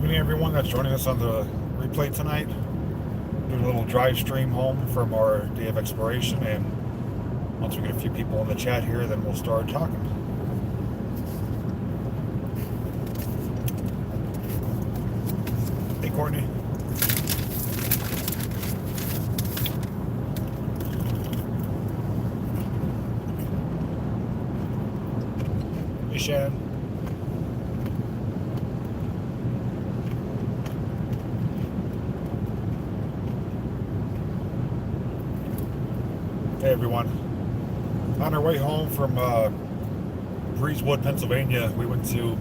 evening, everyone that's joining us on the replay tonight. Doing a little drive stream home from our day of exploration, and once we get a few people in the chat here, then we'll start talking. Hey, Courtney. Hey, Shannon. Hey, everyone. On our way home from Breezewood, Pennsylvania, we went to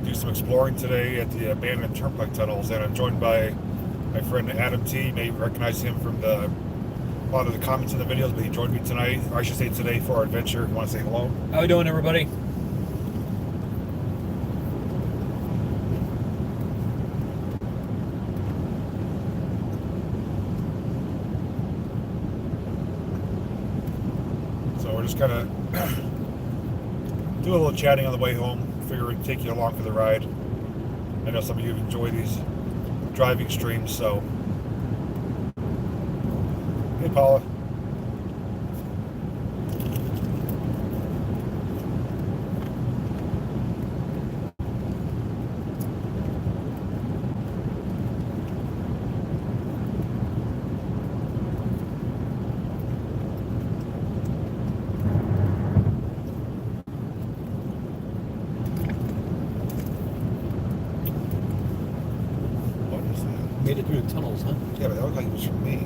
do some exploring today at the abandoned turnpike tunnels, and I'm joined by my friend Adam T. You may recognize him from a lot of the comments in the videos, but he joined me tonight, or I should say today, for our adventure. Want to say hello? How we doing, everybody? We're just gonna do a little chatting on the way home. Figure we'd take you along for the ride. I know some of you enjoy these driving streams, so. Hey, Paula. Made it through the tunnels, huh? Yeah, but that looked like it was from me.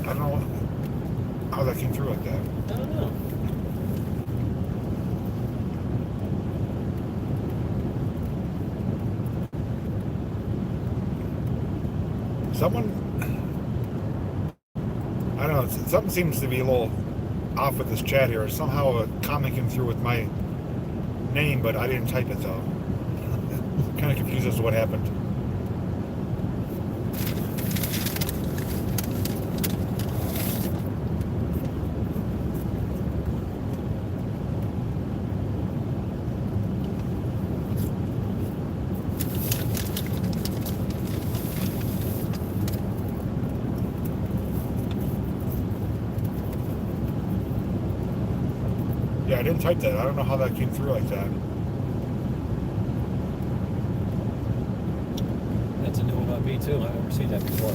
I don't know how that came through like that. I don't know. I don't know, something seems to be a little off with this chat here. Somehow a comment came through with my name, but I didn't type it though. Kind of confused as to what happened. Yeah, I didn't type that. I don't know how that came through like that. That's a new one on me, too. I've never seen that before.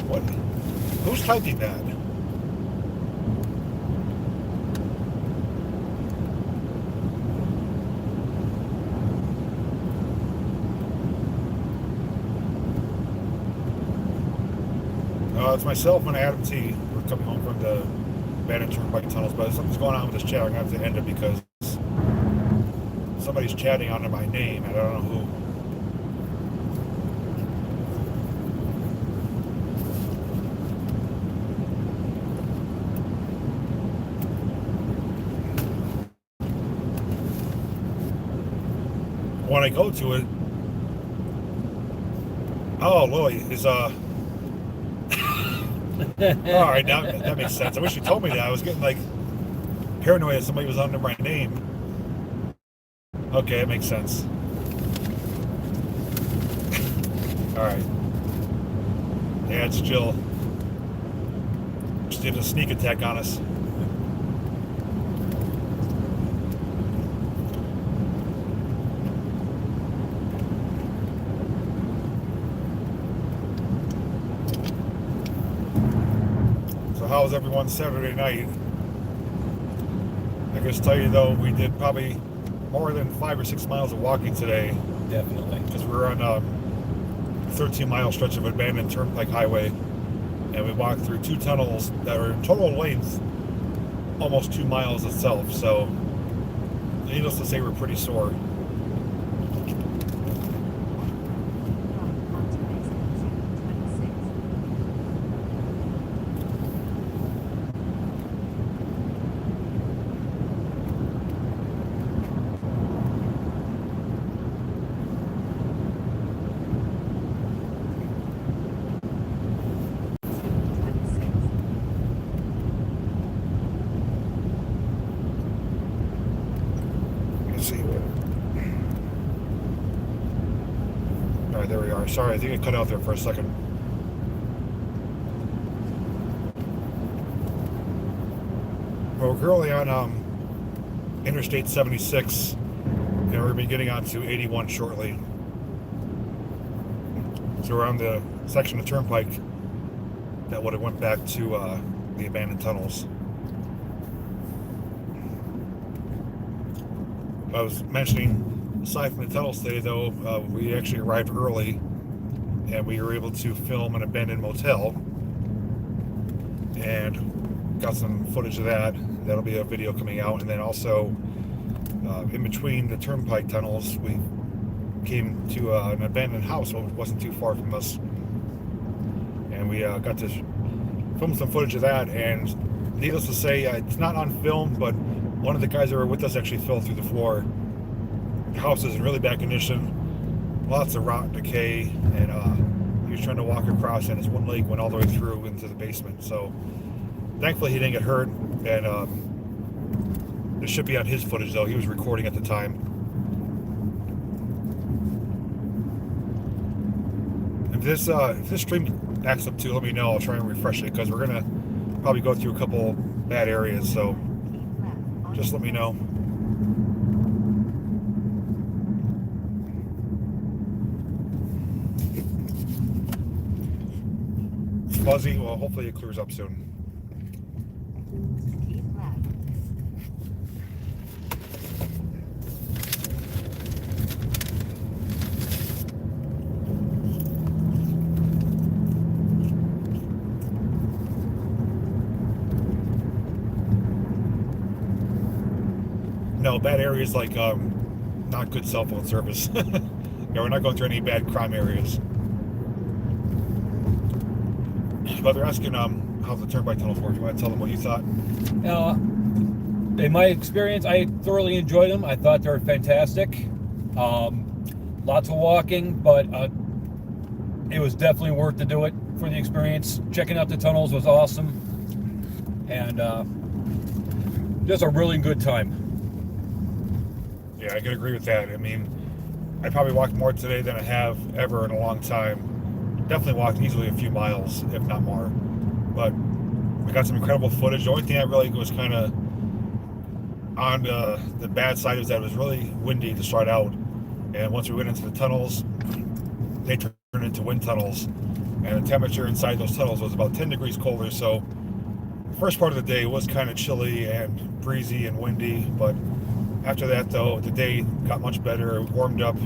What? Who's typing that? It's myself and Adam T. We're coming home from the abandoned turnpike tunnels, but something's going on with this chat. I'm going to have to end it because somebody's chatting under my name, and I don't know who. When I go to it, oh, Lily is all right, now that makes sense. I wish you told me that. I was getting like paranoid that somebody was under my name. Okay, it makes sense. All right. Yeah, it's Jill. Just did a sneak attack on us. How was everyone's Saturday night? I can just tell you though, we did probably more than 5 or 6 miles of walking today. Definitely. Because we were on a 13-mile stretch of abandoned turnpike highway, and we walked through 2 tunnels that are in total length almost 2 miles itself. So, needless to say, we're pretty sore. there we are. Sorry, I think it cut out there for a second. Well, we're currently on Interstate 76, and we're going to be getting onto 81 shortly. So we're on the section of Turnpike that would have went back to the abandoned tunnels. I was mentioning, aside from the tunnels today, though, we actually arrived early, and we were able to film an abandoned motel, and got some footage of that. That'll be a video coming out. And then also, in between the Turnpike tunnels, we came to an abandoned house. Well, it wasn't too far from us, and we got to film some footage of that. And needless to say, it's not on film, but one of the guys that were with us actually fell through the floor. The house is in really bad condition, lots of rot and decay, and he was trying to walk across, and his one leg went all the way through into the basement. So thankfully he didn't get hurt, and this should be on his footage, though. He was recording at the time. If this stream acts up too, let me know. I'll try and refresh it, because we're gonna probably go through a couple bad areas, so just let me know. It's fuzzy. Well, hopefully it clears up soon. No, bad areas like not good cell phone service. Yeah, we're not going through any bad crime areas. But they're asking how the Turnpike tunnels work. You want to tell them what you thought? In my experience, I thoroughly enjoyed them. I thought they were fantastic. Lots of walking, but it was definitely worth to do it for the experience. Checking out the tunnels was awesome, and just a really good time. Yeah, I could agree with that. I mean, I probably walked more today than I have ever in a long time. Definitely walked easily a few miles, if not more. But we got some incredible footage. The only thing I really was kind of on the bad side is that it was really windy to start out. And once we went into the tunnels, they turned into wind tunnels. And the temperature inside those tunnels was about 10 degrees colder. So the first part of the day was kind of chilly and breezy and windy, but after that, though, the day got much better. It warmed up,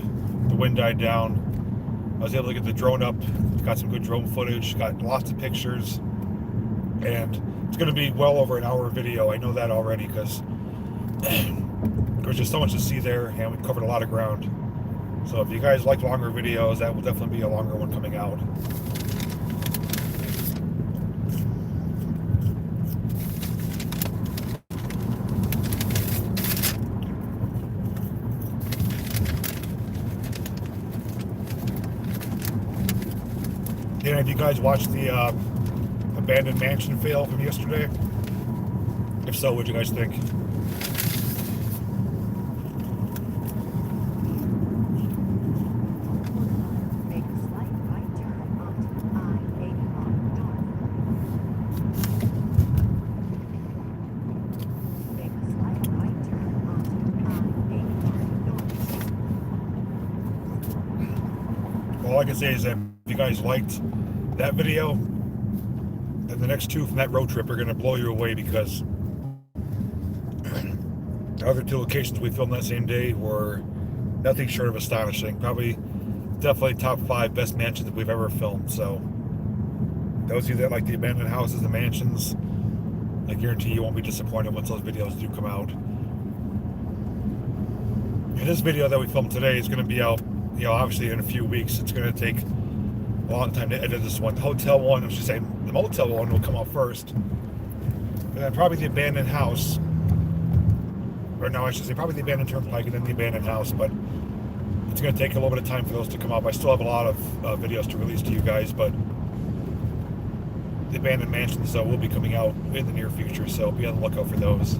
the wind died down. I was able to get the drone up, got some good drone footage, got lots of pictures, and it's going to be well over an hour video. I know that already, because there's just so much to see there, and we covered a lot of ground. So if you guys like longer videos, that will definitely be a longer one coming out. And have you guys watched the abandoned mansion fail from yesterday? If so, what do you guys think? Make a slight right turn onto I-81 North. Make a slight right turn onto I-81 North. All I can say is that if you guys liked that video, then the next two from that road trip are going to blow you away, because the other two locations we filmed that same day were nothing short of astonishing. Probably, definitely top 5 best mansions that we've ever filmed. So those of you that like the abandoned houses, the mansions, I guarantee you won't be disappointed once those videos do come out. And this video that we filmed today is going to be out, you know, obviously in a few weeks. It's going to take a long time to edit this one. The hotel one, I should say, the motel one will come out first. And then probably the abandoned house. Or no, I should say probably the abandoned Turnpike and then the abandoned house. But it's going to take a little bit of time for those to come up. I still have a lot of videos to release to you guys, but the abandoned mansions will be coming out in the near future, so be on the lookout for those.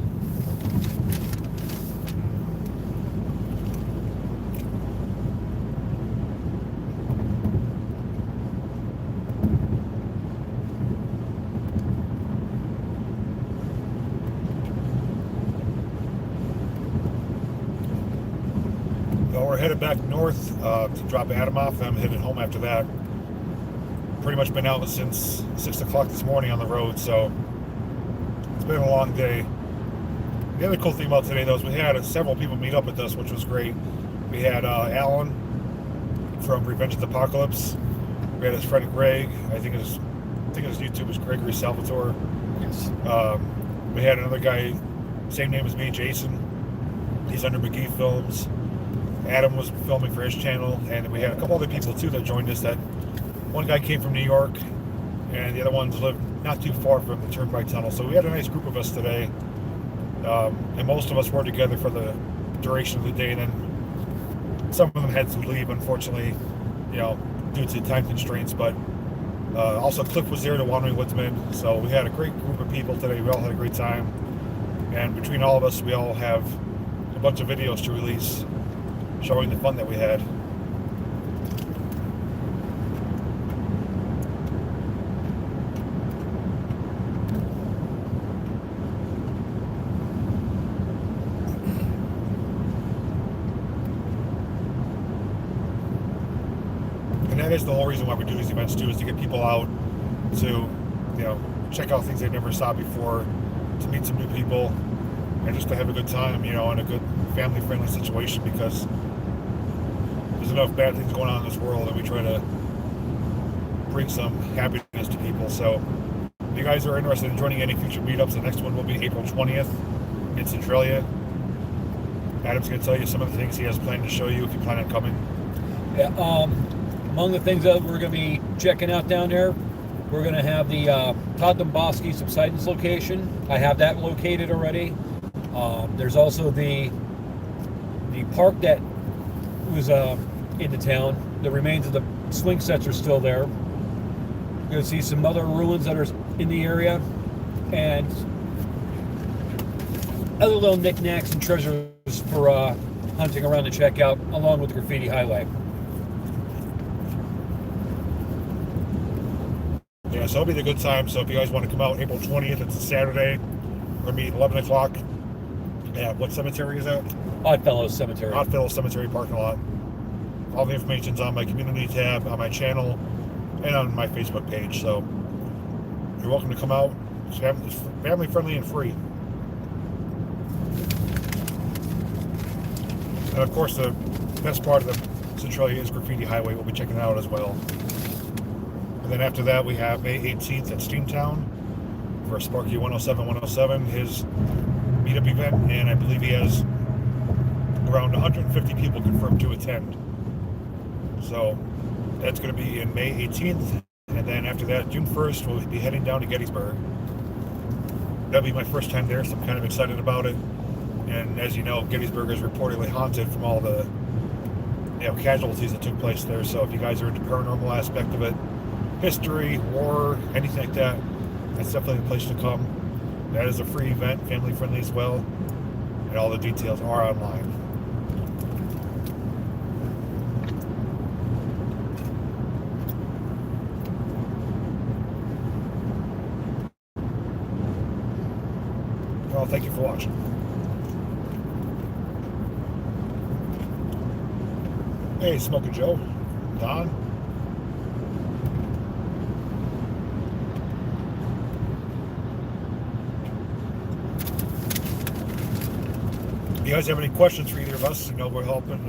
we're headed back north to drop Adam off. I'm headed home after that. Pretty much been out since 6 o'clock this morning on the road, so it's been a long day. The other cool thing about today, though, is we had several people meet up with us, which was great. We had Alan from Revenge of the Apocalypse. We had his friend Greg. I think his YouTube is Gregory Salvatore. Yes. We had another guy, same name as me, Jason. He's under McGee Films. Adam was filming for his channel, and we had a couple other people too that joined us. That one guy came from New York, and the other ones lived not too far from the Turnpike Tunnel. So we had a nice group of us today, and most of us were together for the duration of the day. And then some of them had to leave, unfortunately, due to time constraints. But also Cliff was there, the Wandering Woodsman. So we had a great group of people today. We all had a great time, and between all of us, we all have a bunch of videos to release showing the fun that we had. And that is the whole reason why we do these events too, is to get people out to, check out things they never saw before, to meet some new people, and just to have a good time, in a good family-friendly situation, because there's enough bad things going on in this world, and we try to bring some happiness to people. So if you guys are interested in joining any future meetups, the next one will be April 20th in Centralia. Adam's going to tell you some of the things he has planned to show you if you plan on coming. Yeah, among the things that we're going to be checking out down there, we're going to have the Todd Domboski Subsidence location. I have that located already. There's also the park that was in the town. The remains of the swing sets are still there. You're going to see some other ruins that are in the area, and other little knickknacks and treasures for hunting around to check out, along with the graffiti highlight. Yeah, so it'll be a good time. So if you guys want to come out April 20th, it's a Saturday. We're going to meet 11 o'clock. Yeah, what cemetery is that? Oddfellows Cemetery. Oddfellows Cemetery parking lot. All the information's on my community tab, on my channel, and on my Facebook page. So you're welcome to come out. It's family friendly and free. And of course, the best part of the Centralia is Graffiti Highway. We'll be checking it out as well. And then after that, we have May 18th at Steamtown for Sparky 107, his meetup event, and I believe he has around 150 people confirmed to attend. So that's going to be in May 18th, and then after that, June 1st, we'll be heading down to Gettysburg. That'll be my first time there, so I'm kind of excited about it. And as you know, Gettysburg is reportedly haunted from all the casualties that took place there. So if you guys are into the paranormal aspect of it, history, war, anything like that, that's definitely the place to come. That is a free event, family friendly as well, and all the details are online. Well, thank you for watching. Hey, Smoking Joe, Don. If you guys have any questions for either of us, we're helping.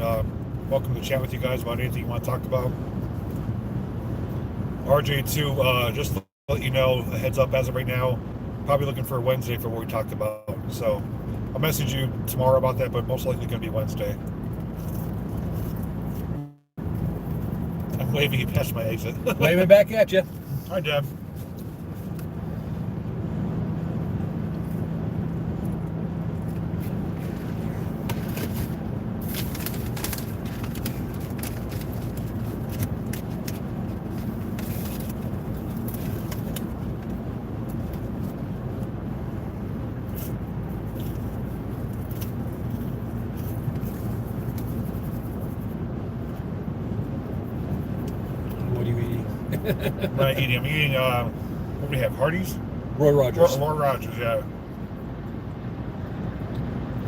Welcome to chat with you guys about anything you want to talk about. RJ2, just to let you know, a heads up as of right now, probably looking for a Wednesday for what we talked about. So I'll message you tomorrow about that, but most likely going to be Wednesday. I'm waving you past my exit. Waving back at you. Hi, Deb. I'm not eating. I'm eating, what do we have, Hardee's? Roy Rogers. Roy Rogers, yeah.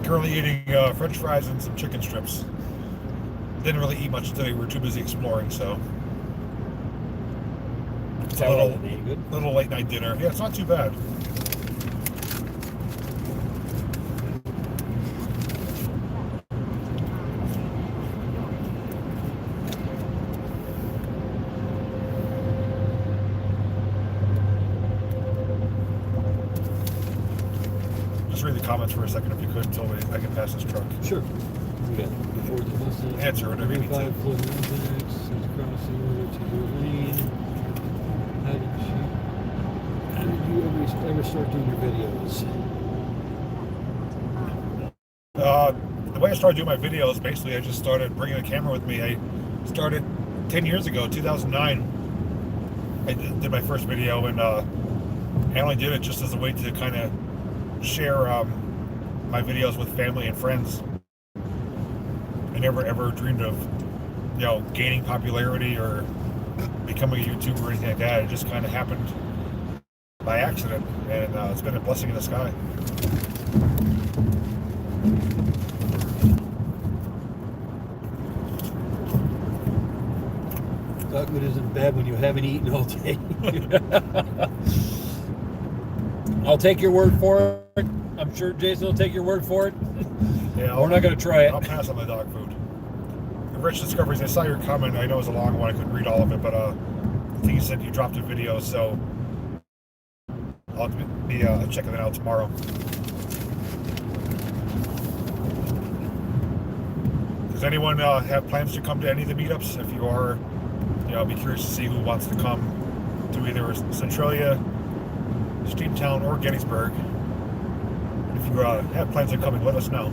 Currently eating French fries and some chicken strips. Didn't really eat much today. We were too busy exploring, so it's a How little, are they? Good? little late night dinner. Yeah, it's not too bad. Just read the comments for a second if you could until I can pass this truck. Sure. We got before the bus. Answer whatever you need to. 35 flood impacts, crossing over to your lane. How did you ever start doing your videos? The way I started doing my videos, basically, I just started bringing a camera with me. I started 10 years ago, 2009. I did my first video, and I only did it just as a way to kind of share my videos with family and friends. I never ever dreamed of, gaining popularity or becoming a YouTuber or anything like that. It just kind of happened by accident, and it's been a blessing in disguise. Dogwood isn't bad when you haven't eaten all day. I'll take your word for it. I'm sure Jason will take your word for it. Yeah, we're not going to try it. I'll pass on the dog food. The Rich Discoveries, I saw your comment. I know it was a long one. I couldn't read all of it, but I think you said you dropped a video, so I'll be checking it out tomorrow. Does anyone have plans to come to any of the meetups? If you are, I'll be curious to see who wants to come to either Centralia, Steamtown, or Gettysburg. If you have plans on coming, let us know.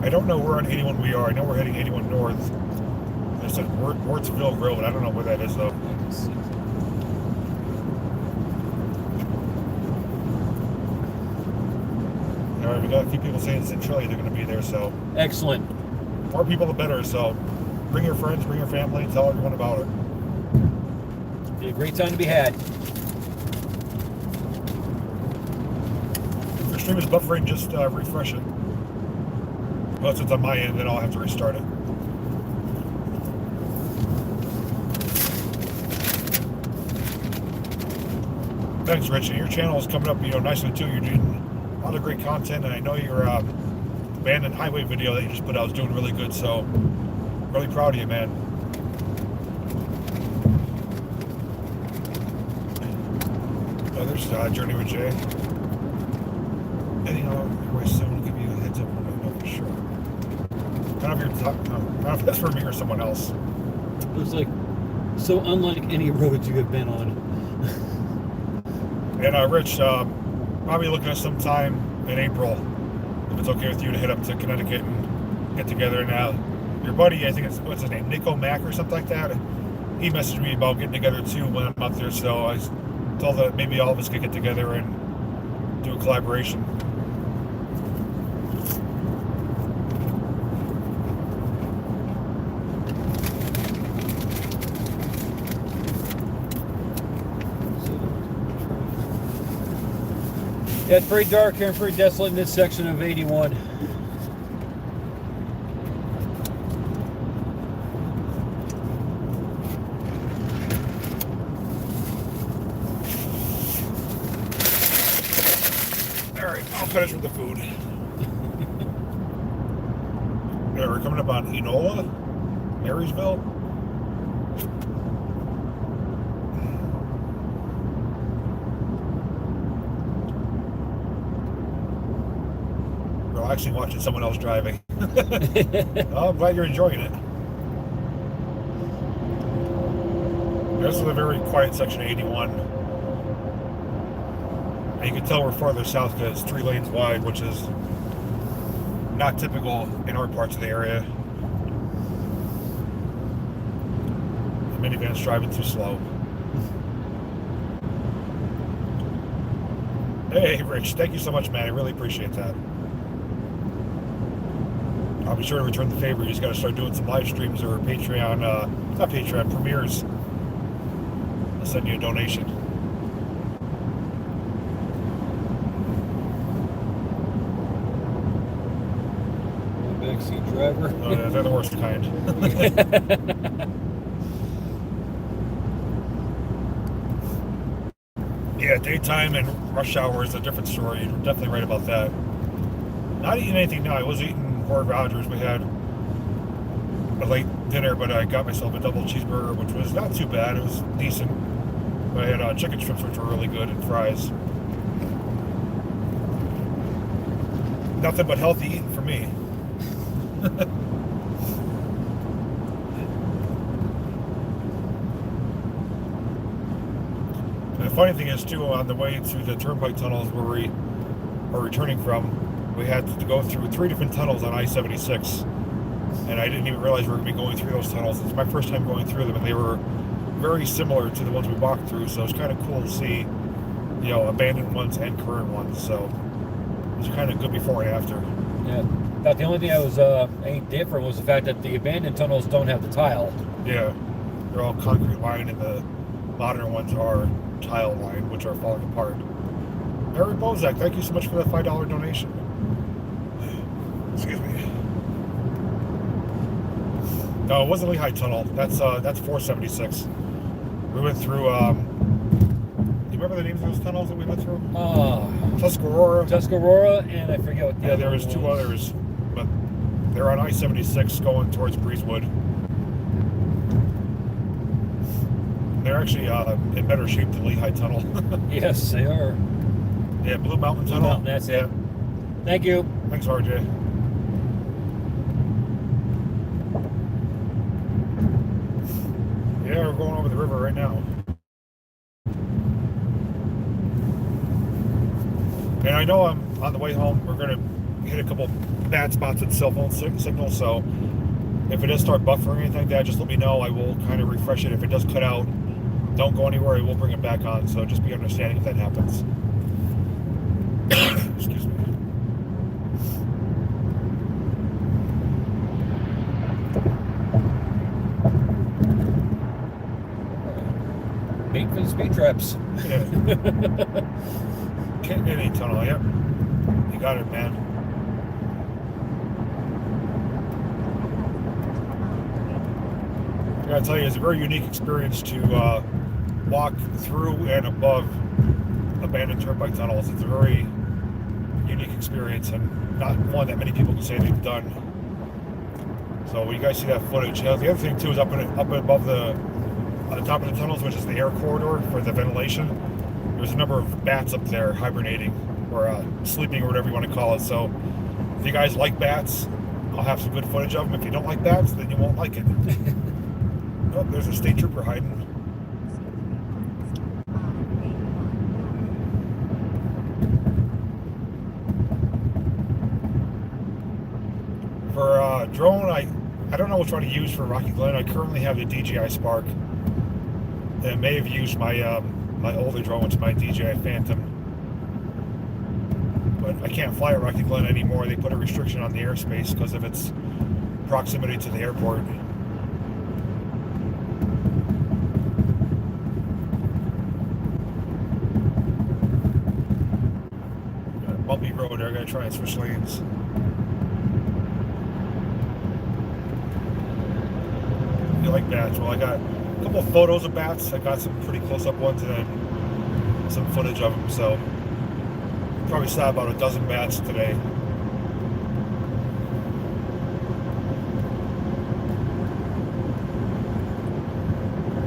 I don't know where on 81 we are. I know we're heading 81 north. There's a Wartsville Road. I don't know where that is, though. All right, we got a few people saying Centralia they're going to be there, so. Excellent. More people the better, so bring your friends, bring your family, tell everyone about it. Be a great time to be had. If your stream is buffering, just refresh it. Once it's on my end, then I'll have to restart it. Thanks, Rich. Your channel is coming up, nicely too. You're doing a lot of great content, and I know your abandoned highway video that you just put out is doing really good. So, really proud of you, man. Oh, there's Journey with Jay. Heading on your way soon. Give you a heads up when I know for sure. I don't know if that's for me or someone else. It was like so unlike any roads you have been on. And Rich, probably looking at some time in April, if it's okay with you, to head up to Connecticut and get together. And your buddy, I think what's his name, Nico Mack or something like that, he messaged me about getting together too when I'm up there. So I told that maybe all of us could get together and do a collaboration. Yeah, it's very dark here and very desolate in this section of 81. All right, I'll finish with the food. Yeah, we're coming up on Enola, Marysville. We're actually watching someone else driving. Oh, I'm glad you're enjoying it. This is a very quiet section of 81. And you can tell we're farther south because it's 3 lanes wide, which is not typical in our parts of the area. The minivan's driving too slow. Hey, Rich, thank you so much, man. I really appreciate that. I'll be sure to return the favor. You just got to start doing some live streams or Patreon, not Patreon, premieres. I'll send you a donation. Backseat driver. Yeah, they're the worst kind. Yeah, daytime and rush hour is a different story. You're definitely right about that. Not eating anything now. I was eating Fort Rogers. We had a late dinner, but I got myself a double cheeseburger, which was not too bad. It was decent. But I had chicken strips, which were really good, and fries. Nothing but healthy eating for me. The funny thing is, too, on the way to the turnpike tunnels where we are returning from, we had to go through 3 different tunnels on I-76. And I didn't even realize we were going to be going through those tunnels. It's my first time going through them, and they were very similar to the ones we walked through. So it's kind of cool to see, you know, abandoned ones and current ones. So it's kind of good before and after. Yeah. About the only thing that was any different was the fact that the abandoned tunnels don't have the tile. Yeah, they're all concrete lined, and the modern ones are tile lined, which are falling apart. Mary Bozak, thank you so much for the $5 donation. Excuse me. No, it wasn't Lehigh Tunnel. That's 476. We went through. Do you remember the names of those tunnels that we went through? Tuscarora. Tuscarora, and I forget what the Yeah, other there was one 2 others, but they're on I-76 going towards Breezewood. They're actually in better shape than Lehigh Tunnel. Yes, they are. Yeah, Blue Mountain Blue Tunnel. Mountain, that's it. Thank you. Thanks, RJ. Yeah, we're going over the river right now. And I know I'm on the way home. We're going to hit a couple bad spots at cell phone signal, so if it does start buffering or anything like that, just let me know. I will kind of refresh it. If it does cut out, don't go anywhere. I will bring it back on, so just be understanding if that happens. Excuse me. Bait for the speed traps. Yeah. Kennedy Tunnel, yep. You got it, man. I gotta tell you, it's a very unique experience to walk through and above abandoned turnpike tunnels. It's a very unique experience, and not one that many people can say they've done. So when you guys see that footage, you know, the other thing too is up above on the top of the tunnels, which is the air corridor for the ventilation. There's a number of bats up there hibernating or sleeping or whatever you want to call it. So if you guys like bats, I'll have some good footage of them. If you don't like bats, then you won't like it. Oh, there's a state trooper hiding. For drone, I don't know which one to use for Rocky Glen. I currently have the DJI Spark. And I may have used my my older drone, which is my DJI Phantom. But I can't fly at Rocky Glen anymore. They put a restriction on the airspace because of its proximity to the airport. Bumpy road there. I gotta try and switch lanes. You like bats? Well, I got a couple of photos of bats. I got some pretty close-up ones and then some footage of them. So probably saw about a dozen bats today.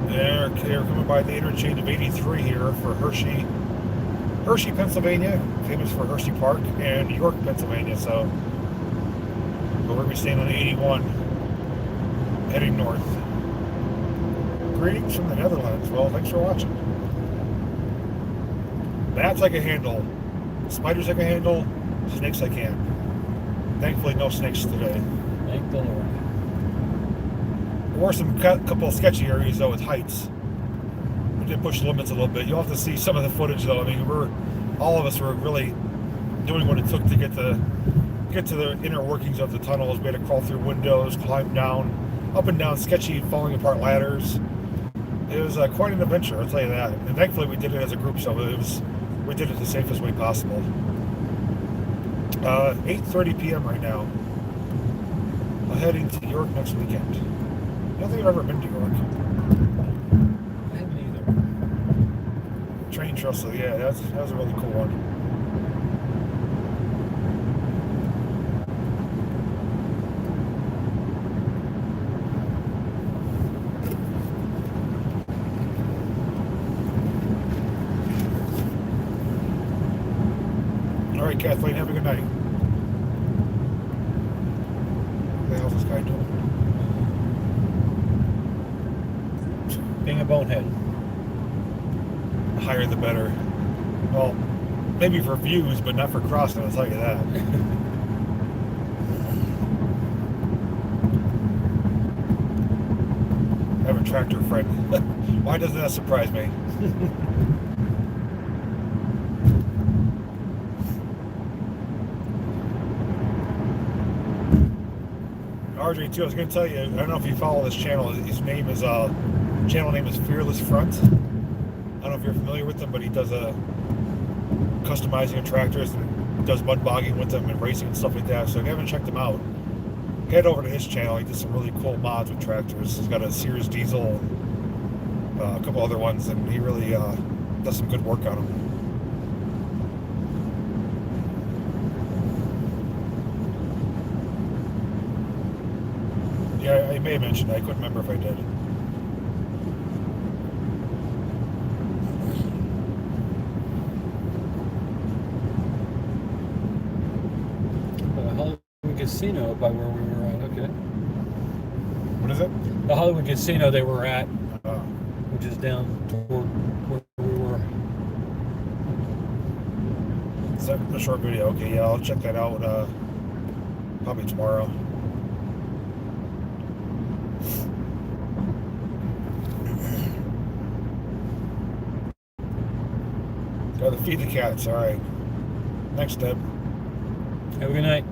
They're coming by the interchange of 83 here for Hershey, Pennsylvania, famous for Hershey Park, and York, Pennsylvania. So we're going to be staying on 81, heading north. Greetings from the Netherlands. Well, thanks for watching. Bats I can handle. Spiders I can handle. Snakes I can't. Thankfully, no snakes today. Thank the Lord. There were some couple of sketchy areas though with heights. We did push the limits a little bit. You'll have to see some of the footage though. I mean, we're all of us were really doing what it took to get to the inner workings of the tunnels. We had to crawl through windows, climb down, up and down sketchy, falling apart ladders. It was quite an adventure, I'll tell you that. And thankfully, we did it as a group, so we did it the safest way possible. 8:30 p.m. right now. I'm heading to York next weekend. I don't think I've ever been to York. I haven't either. Train Trestle, yeah, that was a really cool one. All right, Kathleen, have a good night. What the hell's this guy doing? Being a bonehead. The higher the better. Well, maybe for views, but not for crossing, I'll tell you that. I have a tractor friend. Why doesn't that surprise me? RJ2, I was going to tell you, I don't know if you follow this channel. His name is, channel name is Fearless Front. I don't know if you're familiar with him, but he does customizing of tractors and does mud bogging with them and racing and stuff like that. So if you haven't checked him out, head over to his channel. He did some really cool mods with tractors. He's got a Sears diesel, a couple other ones, and he really does some good work on them. Yeah, I may have mentioned that. I couldn't remember if I did. Hollywood Casino by where we were at. Okay. What is it? The Hollywood Casino they were at, Uh, which is down toward where we were. It's a short video. Okay, yeah, I'll check that out probably tomorrow. Gotta feed the cats. All right. Next step. Have a good night.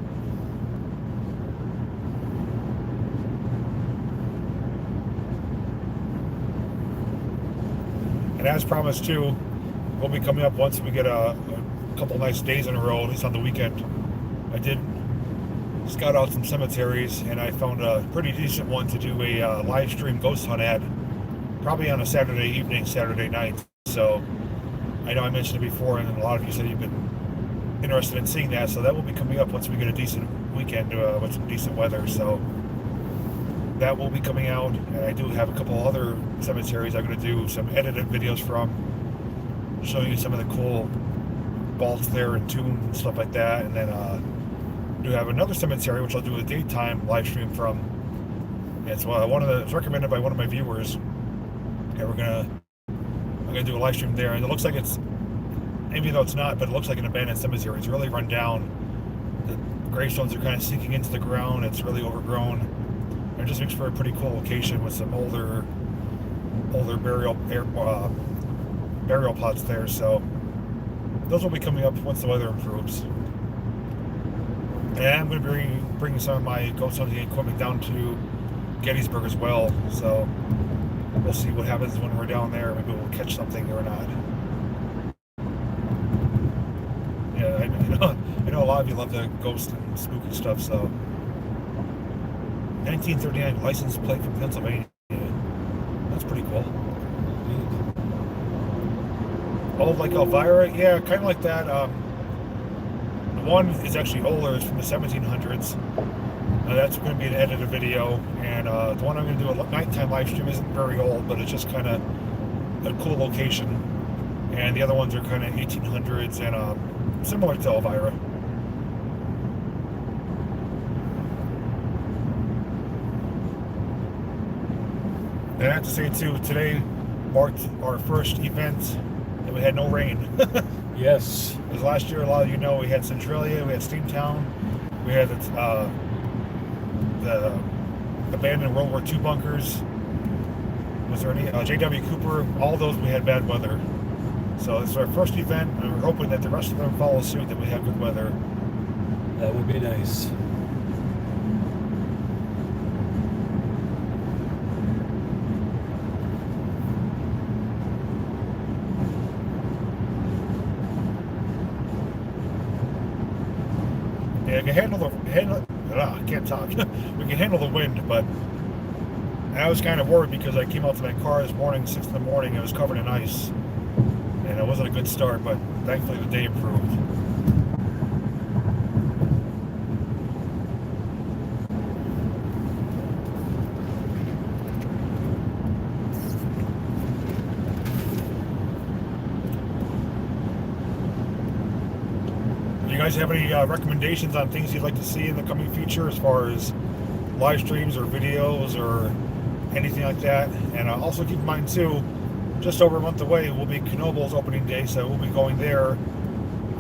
And as promised too, we'll be coming up once we get a couple nice days in a row, at least on the weekend. I did scout out some cemeteries, and I found a pretty decent one to do a live stream ghost hunt at, probably on a Saturday evening, Saturday night. So I know I mentioned it before, and a lot of you said you've been interested in seeing that. So that will be coming up once we get a decent weekend with some decent weather. So that will be coming out, and I do have a couple other cemeteries I'm going to do some edited videos from, showing you some of the cool vaults there and tombs and stuff like that. And then do have another cemetery which I'll do a daytime live stream from. It's it's recommended by one of my viewers, and I'm gonna do a live stream there. And it looks like it's, even though it's not, but it looks like an abandoned cemetery. It's really run down. The gravestones are kind of sinking into the ground. It's really overgrown. It just makes for a pretty cool location with some older burial plots there. So those will be coming up once the weather improves. And I'm going to be bringing some of my ghost hunting equipment down to Gettysburg as well. So we'll see what happens when we're down there. Maybe we'll catch something or not. Yeah, I know a lot of you love the ghost and spooky stuff. So 1939 license plate from Pennsylvania. That's pretty cool. Oh, like Elvira? Yeah, kind of like that. The one is actually older. It's from the 1700s. That's going to be an edited video. And the one I'm going to do a nighttime live stream isn't very old, but it's just kind of a cool location. And the other ones are kind of 1800s and similar to Elvira. And I have to say too, today marked our first event that we had no rain. Yes. Because last year, a lot of you know, we had Centralia, we had Steamtown, we had the abandoned World War II bunkers. Was there any JW Cooper? All those we had bad weather. So it's our first event, and we're hoping that the rest of them follow suit, that we have good weather. That would be nice. Yeah, we can I can't talk. We can handle the wind, but I was kind of worried because I came out to my car this morning, 6 in the morning, it was covered in ice. And it wasn't a good start, but thankfully the day improved. Do you guys have any recommendations on things you'd like to see in the coming future as far as live streams or videos or anything like that? And also keep in mind too, just over a month away will be Knoebel's opening day, so we'll be going there,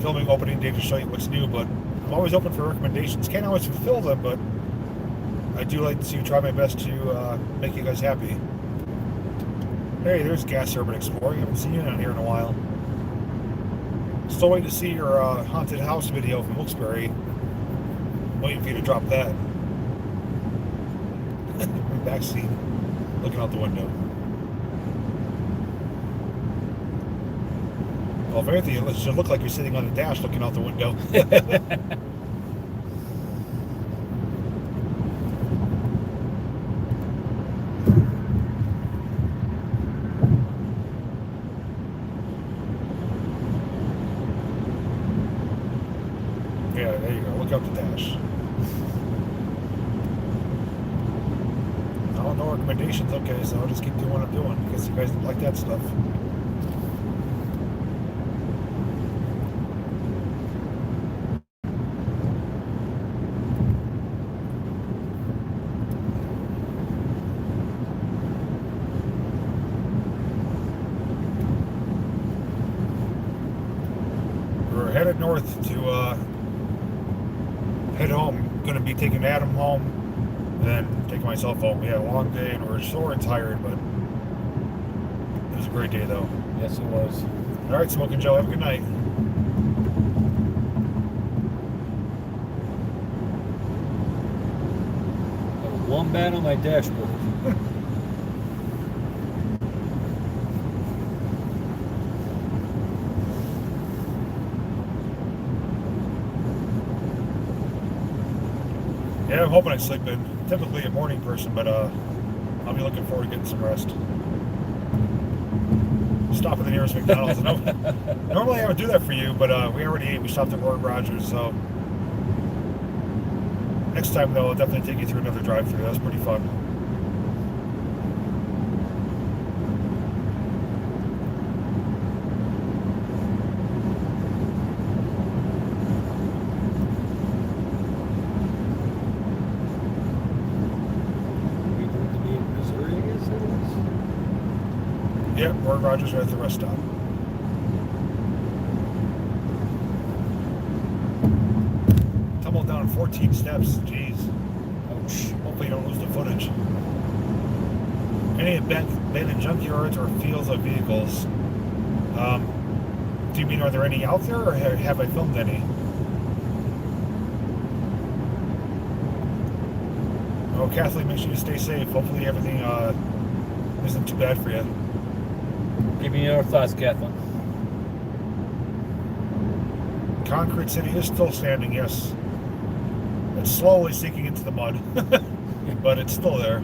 filming opening day to show you what's new. But I'm always open for recommendations. Can't always fulfill them, but I do like to try my best to make you guys happy. Hey, there's Gas Urban Explorer. I haven't seen you down here in a while. Still waiting to see your haunted house video from Wilkes-Barre. Waiting for you to drop that. Backseat, looking out the window. Well, if anything, it should look like you're sitting on the dash looking out the window. Yeah, there you go. Look out the dash. No recommendations. Okay, so I'll just keep doing what I'm doing because you guys like that stuff. We're headed north to head home. Going to be taking Adam home, and then taking myself home. We had a long day and we're sore and tired, but it was a great day though. Yes, it was. All right, Smoking Joe, have a good night. Got a wombat on my dashboard. Yeah, I'm hoping I sleep in. Typically a morning person, but I'll be looking forward to getting some rest. Stop at the nearest McDonald's. Normally I would do that for you, but we already ate. We stopped at Roy Rogers, so next time though, I'll definitely take you through another drive-thru. That was pretty fun. Yep, Roy Rogers right at the rest stop. Tumbled down 14 steps. Jeez. Ouch. Hopefully you don't lose the footage. Any abandoned junkyards or fields of vehicles? Do you mean are there any out there, or have I filmed any? Oh, Kathleen, make sure you stay safe. Hopefully everything isn't too bad for you. Give me your thoughts, Kathleen. Concrete City is still standing, yes. It's slowly sinking into the mud, but it's still there.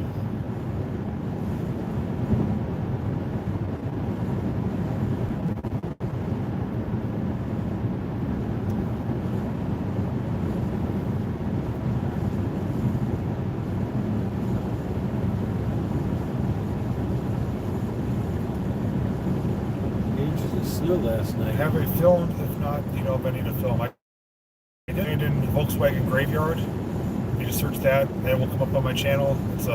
Last night. Have I filmed? If not, do you know if I need to film? I did in Volkswagen Graveyard. You just search that, and it will come up on my channel. It's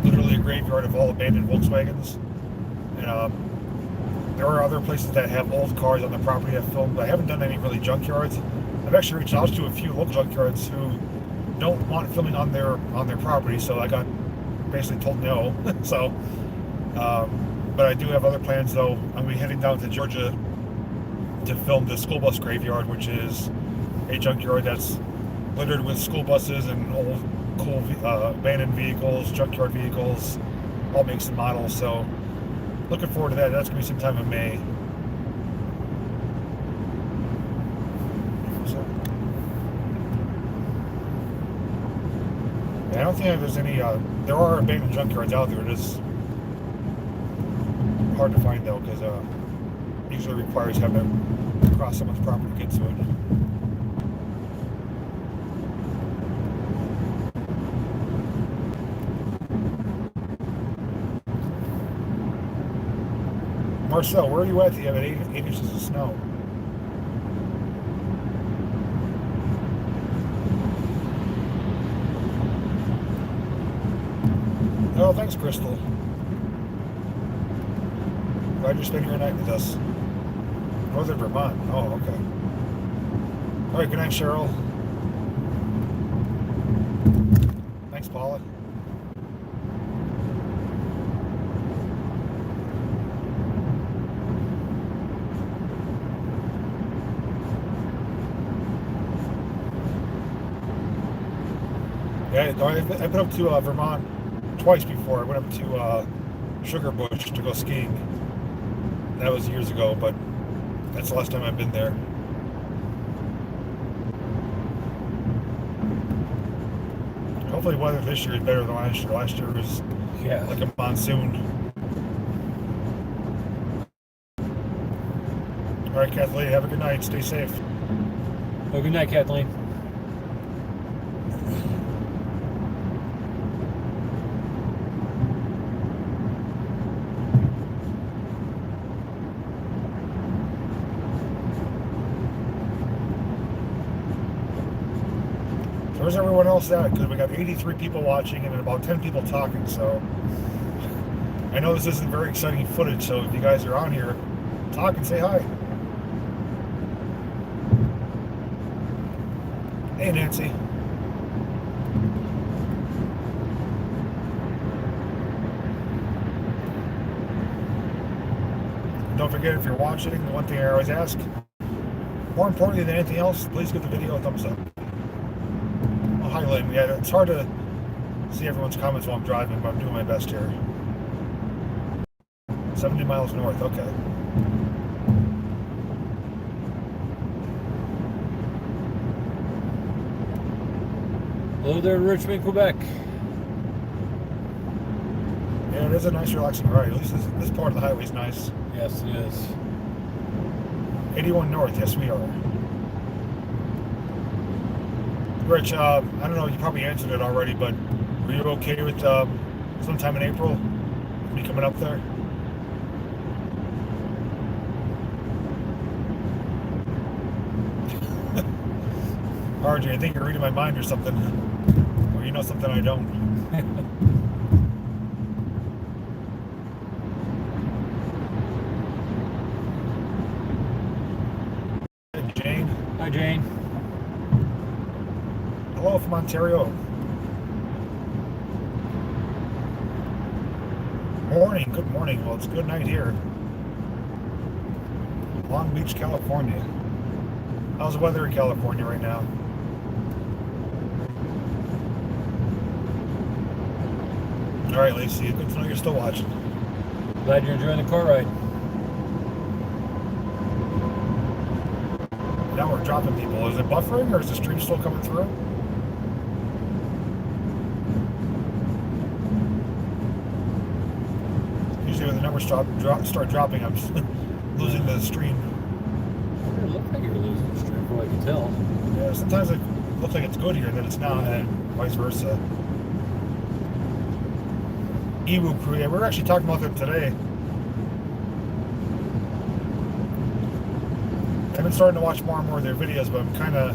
literally a graveyard of all abandoned Volkswagens. And there are other places that have old cars on the property I've filmed, but I haven't done any really junkyards. I've actually reached out to a few local junkyards who don't want filming on their property, so I got basically told no. So But I do have other plans, though. I'm going to be heading down to Georgia to film the school bus graveyard, which is a junkyard that's littered with school buses and old, cool abandoned vehicles, junkyard vehicles, all makes and models. So looking forward to that. That's going to be sometime in May. I don't think there's any, there are abandoned junkyards out there. It is hard to find, though, because usually requires having to cross someone's property to get to it. Marcel, where are you at? You have 8 inches of snow. Oh, thanks, Crystal. Glad you're spending your night with us. Northern Vermont. Oh, okay. All right, good night, Cheryl. Thanks, Paula. Yeah, I've been up to Vermont twice before. I went up to Sugar Bush to go skiing. That was years ago, but that's the last time I've been there. Hopefully, weather this year is better than last year. Last year was like a monsoon. All right, Kathleen, have a good night. Stay safe. Well, good night, Kathleen. Where's everyone else at? Because we got 83 people watching and about 10 people talking, so I know this isn't very exciting footage, so if you guys are on here, talk and say hi. Hey, Nancy. Don't forget, if you're watching, the one thing I always ask, more importantly than anything else, please give the video a thumbs up. Hi, Lynn. Yeah, it's hard to see everyone's comments while I'm driving, but I'm doing my best here. 70 miles north, okay. Hello there, Richmond, Quebec. Yeah, it is a nice, relaxing ride. At least this part of the highway is nice. Yes, it is. 81 north, yes, we are. Rich, I don't know, you probably answered it already, but were you okay with sometime in April me coming up there? RJ, I think you're reading my mind or something. Or you know something I don't. Jane. Hi, Jane. Hello from Ontario. Morning, good morning. Well, it's a good night here. Long Beach, California. How's the weather in California right now? All right, Lacey, good to know you're still watching. Glad you're enjoying the car ride. Now we're dropping people. Is it buffering or is the stream still coming through? Usually when the numbers start dropping, I'm losing the stream. It looked like you were losing the stream, from what I can tell. Yeah, sometimes it looks like it's good here, and then it's not, and vice versa. Iwu Korea, we were actually talking about them today. I've been starting to watch more and more of their videos, but I'm kind of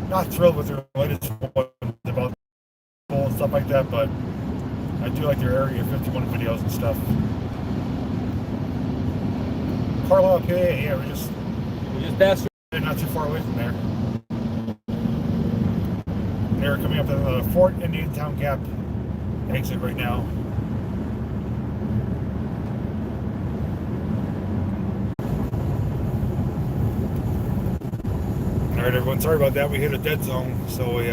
not thrilled with their latest ones about and stuff like that, but I do like their Area 51 videos and stuff. Carlisle, PA, yeah, we just passed. Not too far away from there. They're coming up to the Fort Indian Town Gap exit right now. Alright everyone, sorry about that. We hit a dead zone, so we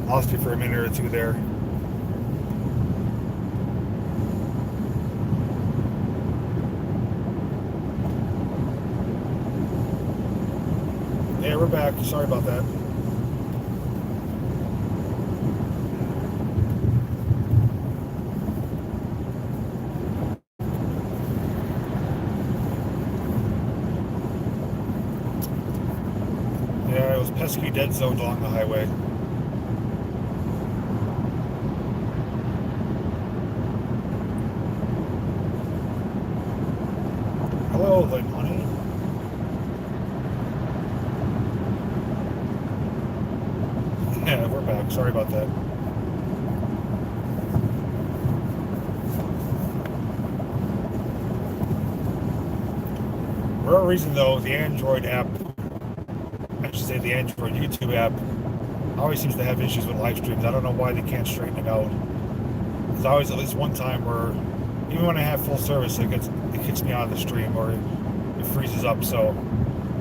lost you for a minute or two there. Yeah, we're back. Sorry about that. Yeah, it was pesky dead zones along the highway. Hello, Lynn, honey. Yeah, we're back. Sorry about that. For whatever reason, though, the Android app, I should say the Android YouTube app, always seems to have issues with live streams. I don't know why they can't straighten it out. There's always at least one time where, even when I have full service, it kicks me out of the stream or it freezes up. So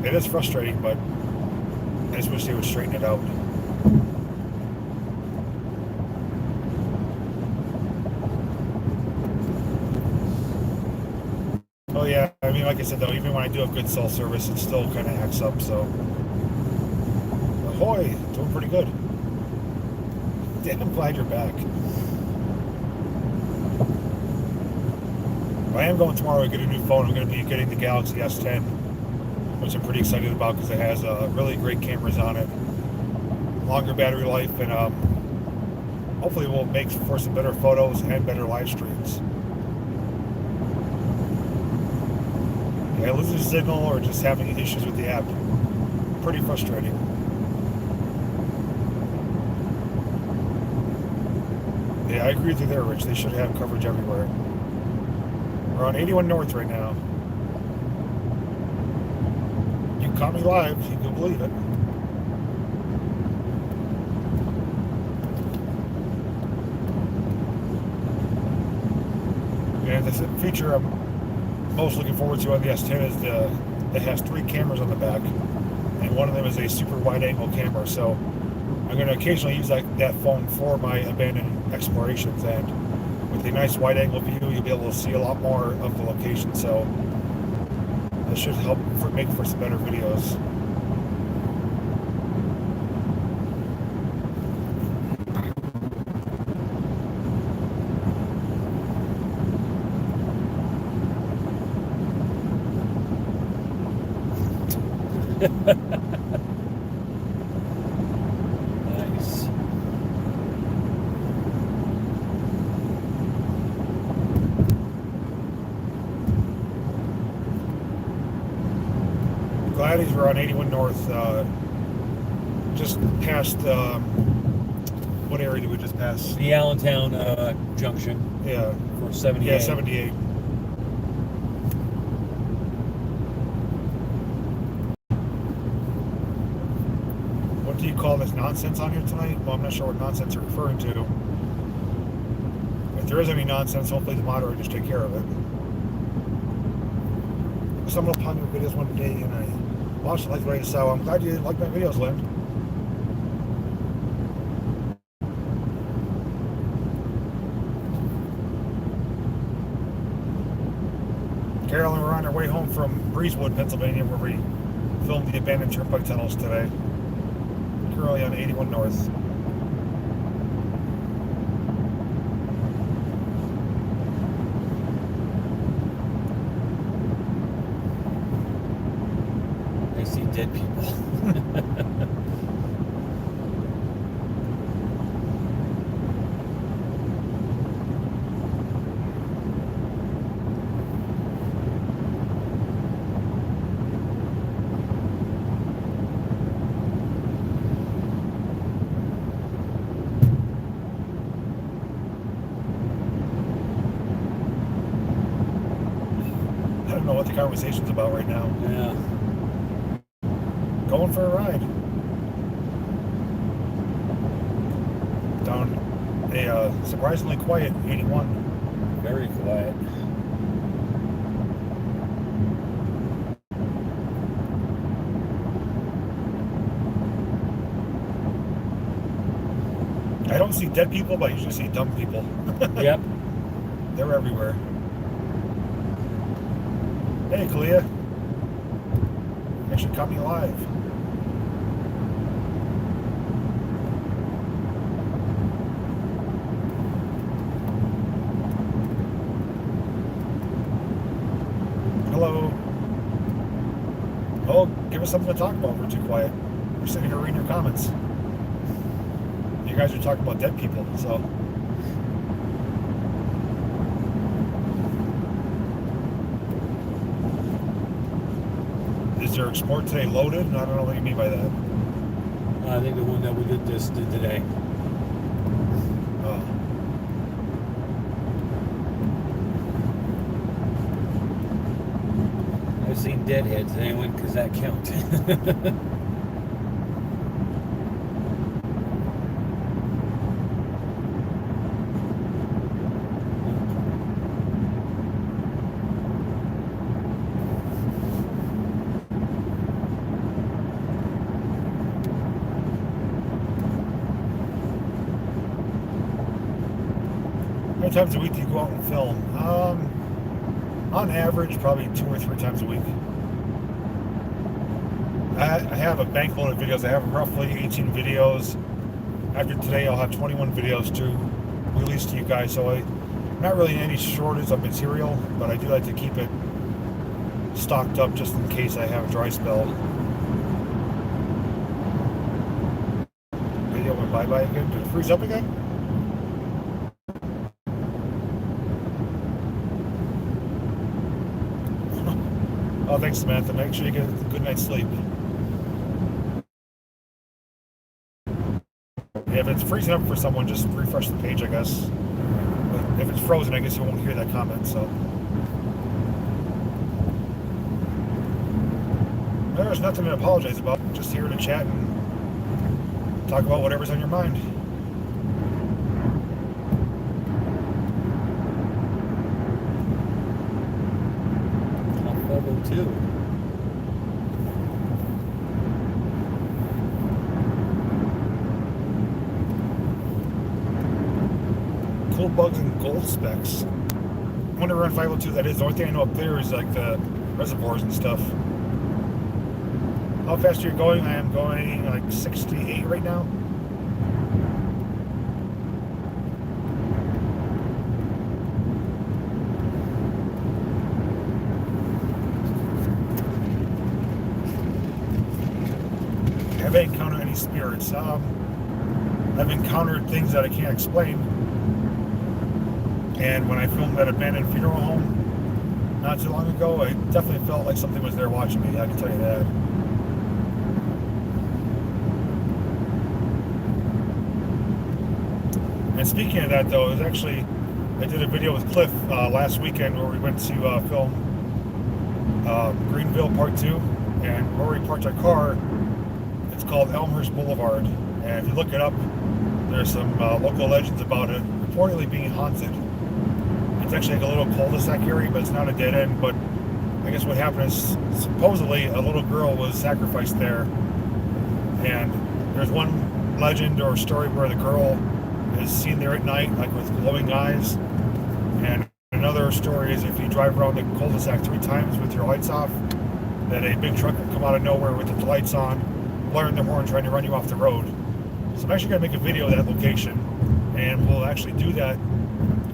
it is frustrating, but I just wish they would straighten it out. Oh yeah, I mean, like I said though, even when I do have good cell service, it still kind of acts up. So, ahoy, doing pretty good. Damn, I'm glad you're back. I am going tomorrow to get a new phone. I'm going to be getting the Galaxy S10, which I'm pretty excited about because it has really great cameras on it, longer battery life, and hopefully will make for some better photos and better live streams. Yeah, losing signal or just having issues with the app, pretty frustrating. Yeah, I agree with you there, Rich. They should have coverage everywhere. We're on 81 North right now. You caught me live, you can believe it. And the feature I'm most looking forward to on the S10 is it has 3 cameras on the back, and one of them is a super wide angle camera. So I'm going to occasionally use that phone for my abandoned explorations, and with a nice wide angle view, you'll be able to see a lot more of the location. So that should help make for some better videos. Nice. Gladys, we're on 81 North, just past, what area did we just pass? The Allentown junction Yeah, for 78. yeah, 78. What do you call this nonsense on here tonight? Well, I'm not sure what nonsense you're referring to. If there is any nonsense, hopefully the moderators take care of it. I stumbled upon your videos one day and I watched it like right, so I'm glad you like my videos, Lynn. Carolyn, we're on our way home from Breezewood, Pennsylvania, where we filmed the abandoned turnpike tunnels today. Currently on 81 North. I see dead people. I don't know what the conversation's about right now. Yeah. Going for a ride. Down a surprisingly quiet 81. Very quiet. I don't see dead people, but I usually see dumb people. Yep. They're everywhere. Hey, Kalia. Actually caught me alive. Hello. Oh, give us something to talk about. We're too quiet. We're sitting here reading your comments. You guys are talking about dead people, so. Is your export today loaded? I don't know what you mean by that. I think the one that we did today. Oh. I've seen deadheads. Anyone? Because that count. How many times a week do you go out and film? On average, probably 2 or 3 times a week. I have a bank load of videos. I have roughly 18 videos. After today, I'll have 21 videos to release to you guys. So not really any shortage of material, but I do like to keep it stocked up just in case I have a dry spell. Video went bye-bye again. Did it freeze up again? Oh, thanks, Samantha. Make sure you get a good night's sleep. Yeah, if it's freezing up for someone, just refresh the page, I guess. But if it's frozen, I guess you won't hear that comment, so. There's nothing to apologize about. Just here to chat and talk about whatever's on your mind. Level 2. Cool bugs and gold specks. I wonder around 502 that is. The only thing I know up there is like the reservoirs and stuff. How fast are you going? I am going like 68 right now. Have I encountered any spirits? I've encountered things that I can't explain. And when I filmed that abandoned funeral home not too long ago, I definitely felt like something was there watching me. I can tell you that. And speaking of that, though, it was actually, I did a video with Cliff last weekend where we went to film Greenville Part 2, and where we parked our car, it's called Elmhurst Boulevard. And if you look it up, there's some local legends about it reportedly being haunted. It's actually like a little cul-de-sac area, but it's not a dead end. But I guess what happened is supposedly a little girl was sacrificed there. And there's one legend or story where the girl is seen there at night, like with glowing eyes. And another story is if you drive around the cul-de-sac 3 times with your lights off, that a big truck will come out of nowhere with the lights on, blaring the horn, trying to run you off the road. So I'm actually going to make a video of that location, and we'll actually do that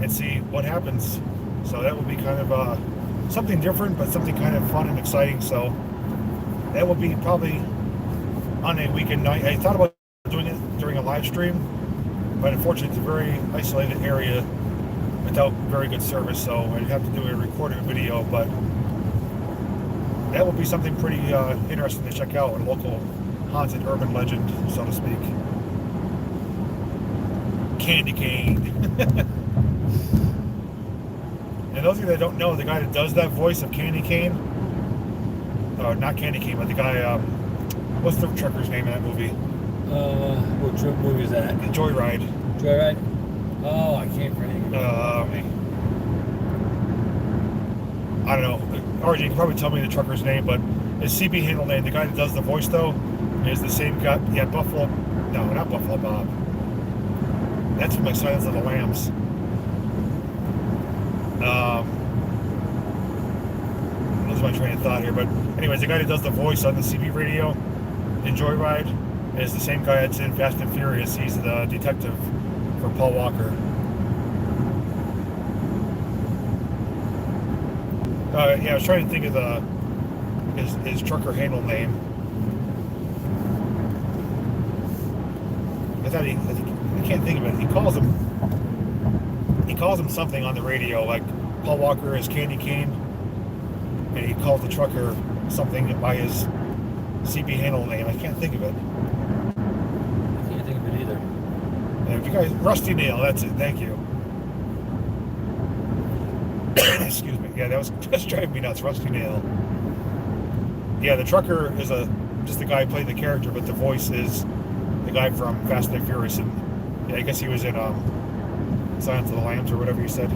and see what happens. So that will be kind of something different, but something kind of fun and exciting. So that will be probably on a weekend night. I thought about doing it during a live stream, but unfortunately it's a very isolated area without very good service, so I'd have to do a recorded video. But that will be something pretty interesting to check out, a local haunted urban legend, so to speak. Candy cane. And those of you that don't know, the guy that does that voice of Candy Cane, not Candy Cane, but the guy, what's the trucker's name in that movie? What movie is that? Joyride. Joyride? Oh, I can't remember. I don't know. RJ, you can probably tell me the trucker's name, but his CB handle name, the guy that does the voice, though, is the same guy. Yeah, Buffalo. No, not Buffalo Bob. That's from like Silence of the Lambs. Lose my train of thought here, but anyways, the guy that does the voice on the CB radio in Joyride is the same guy that's in Fast and Furious. He's the detective for Paul Walker. Yeah, I was trying to think of his trucker handle name. I can't think of it. He calls him something on the radio, like Paul Walker is Candy Cane, and he calls the trucker something by his CB handle name. I can't think of it. I can't think of it either. And if you guys, Rusty Nail, that's it. Thank you. Excuse me. Yeah, that was just driving me nuts. Rusty Nail. Yeah, the trucker is just the guy who played the character, but the voice is the guy from Fast and Furious, and yeah, I guess he was in Silence of the Lambs or whatever you said.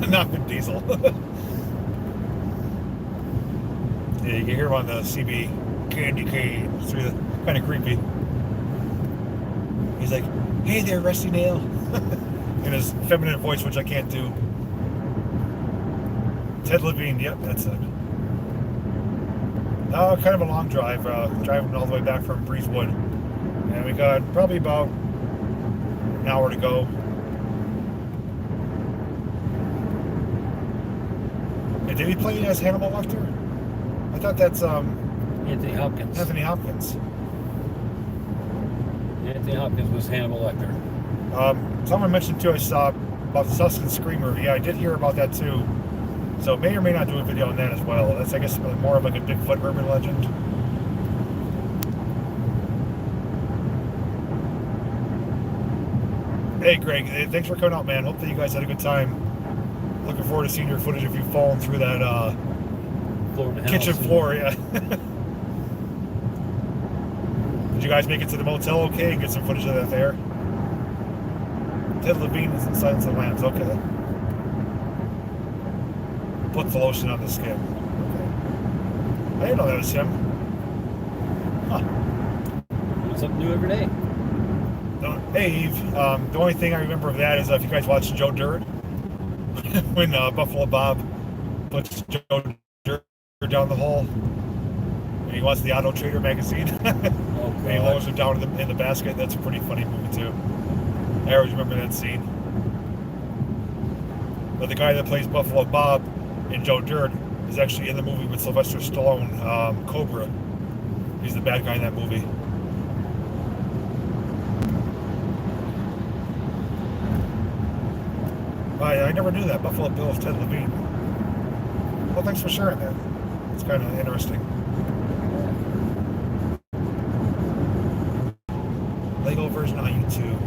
Not Vin Diesel. Yeah, you can hear him on the CB Candy Cane. It's really kind of creepy. He's like, "Hey there, Rusty Nail," in his feminine voice, which I can't do. Ted Levine, yep, that's it. Kind of a long drive, driving all the way back from Breezewood. And we got probably about an hour to go. And did he play as Hannibal Lecter? I thought that's Anthony Hopkins. Anthony Hopkins. Anthony Hopkins was Hannibal Lecter. Someone mentioned too, I saw about the Sussex Screamer. Yeah, I did hear about that too. So may or may not do a video on that as well. That's, I guess, more of like a Bigfoot urban legend. Hey, Greg, thanks for coming out, man. Hope that you guys had a good time. Looking forward to seeing your footage of you falling through that kitchen floor. Yeah. Did you guys make it to the motel okay and get some footage of that there? Ted Levine is in Silence of the Lambs. Okay. Put the lotion on the skin. Okay. I didn't know that was him. Huh. Something new every day. Hey, Eve. The only thing I remember of that is if you guys watched Joe Dirt, when Buffalo Bob puts Joe Dirt down the hole, and he wants the Auto Trader magazine, and he lowers him down in the basket. That's a pretty funny movie too. I always remember that scene. But the guy that plays Buffalo Bob in Joe Dirt is actually in the movie with Sylvester Stallone, Cobra. He's the bad guy in that movie. I never knew that. Buffalo Bill is Ted Levine. Well, thanks for sharing that. It's kind of interesting. Lego version on YouTube.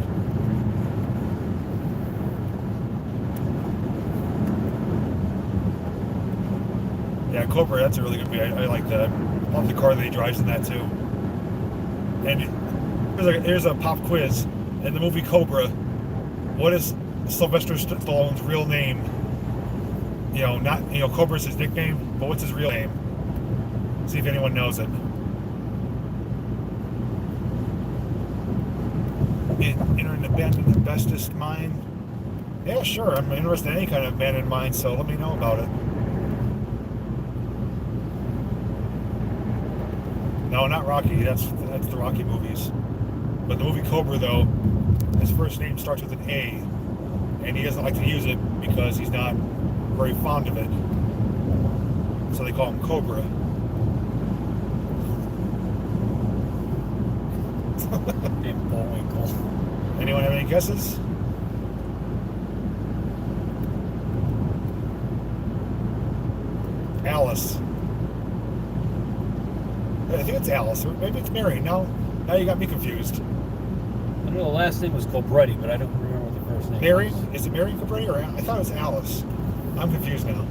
Yeah, Cobra, that's a really good movie. I like that. I love the car that he drives in that too. And here's a pop quiz. In the movie Cobra, what is Sylvester Stallone's real name? Cobra's his nickname, but what's his real name? See if anyone knows it. In an abandoned asbestos mine? Yeah, sure. I'm interested in any kind of abandoned mine, so let me know about it. No, not Rocky. That's the Rocky movies. But the movie Cobra, though, his first name starts with an A, and he doesn't like to use it because he's not very fond of it. So they call him Cobra. Anyone have any guesses? Alice. I think it's Alice, or maybe it's Mary. Now you got me confused. I know the last name was Cobretti, but I don't remember what the first name Mary? was. Is it Mary Cobretti, or I thought it was Alice? I'm confused now.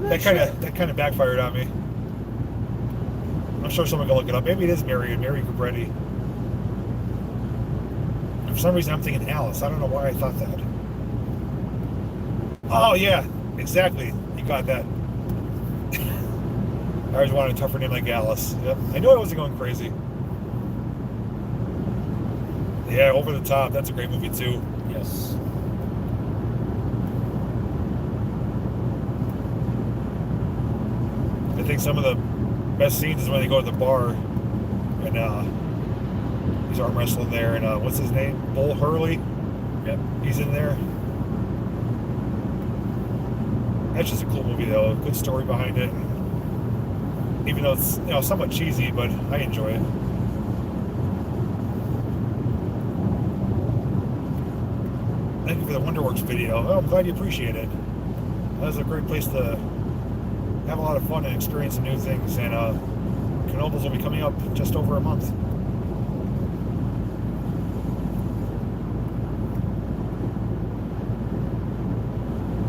That kind of backfired on me. I'm sure someone can look it up. Maybe it is Mary Cobretti. For some reason, I'm thinking Alice. I don't know why I thought that. Oh yeah, exactly. You got that. I always wanted a tougher name like Alice. Yep. I knew I wasn't going crazy. Yeah, Over the Top. That's a great movie too. Yes. I think some of the best scenes is when they go to the bar and he's arm wrestling there, and what's his name? Bull Hurley. Yep. He's in there. That's just a cool movie though. Good story behind it. And even though it's somewhat cheesy, but I enjoy it. Thank you for the Wonderworks video. Oh, I'm glad you appreciate it. That was a great place to have a lot of fun and experience some new things. And Knobles will be coming up in just over a month.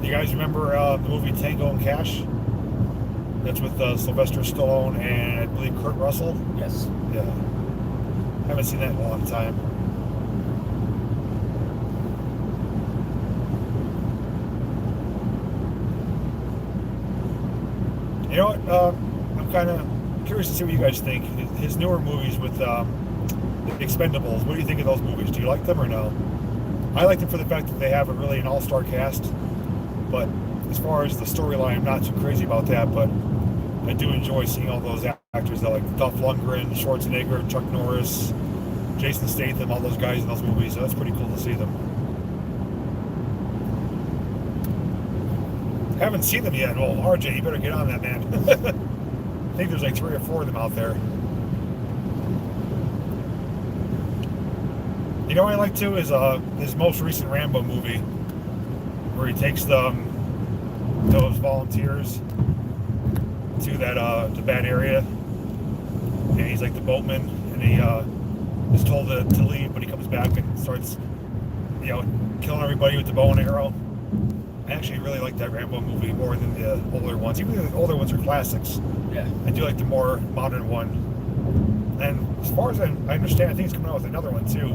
You guys remember the movie Tango and Cash? That's with Sylvester Stallone and I believe Kurt Russell. Yes. Yeah. Haven't seen that in a long time. You know what? I'm kind of curious to see what you guys think. His newer movies with The Expendables. What do you think of those movies? Do you like them or no? I like them for the fact that they have an all-star cast. But as far as the storyline, I'm not too crazy about that. But I do enjoy seeing all those actors, like Dolph Lundgren, Schwarzenegger, Chuck Norris, Jason Statham, all those guys in those movies. So that's pretty cool to see them. Haven't seen them yet. Well, RJ, you better get on that, man. I think there's like 3 or 4 of them out there. You know what I like too is his most recent Rambo movie, where he takes those volunteers to that the bad area, and he's like the boatman, and he is told to leave, but he comes back and starts, killing everybody with the bow and arrow. I actually really like that Rambo movie more than the older ones. Even though the older ones are classics. Yeah. I do like the more modern one. And as far as I understand, I think he's coming out with another one too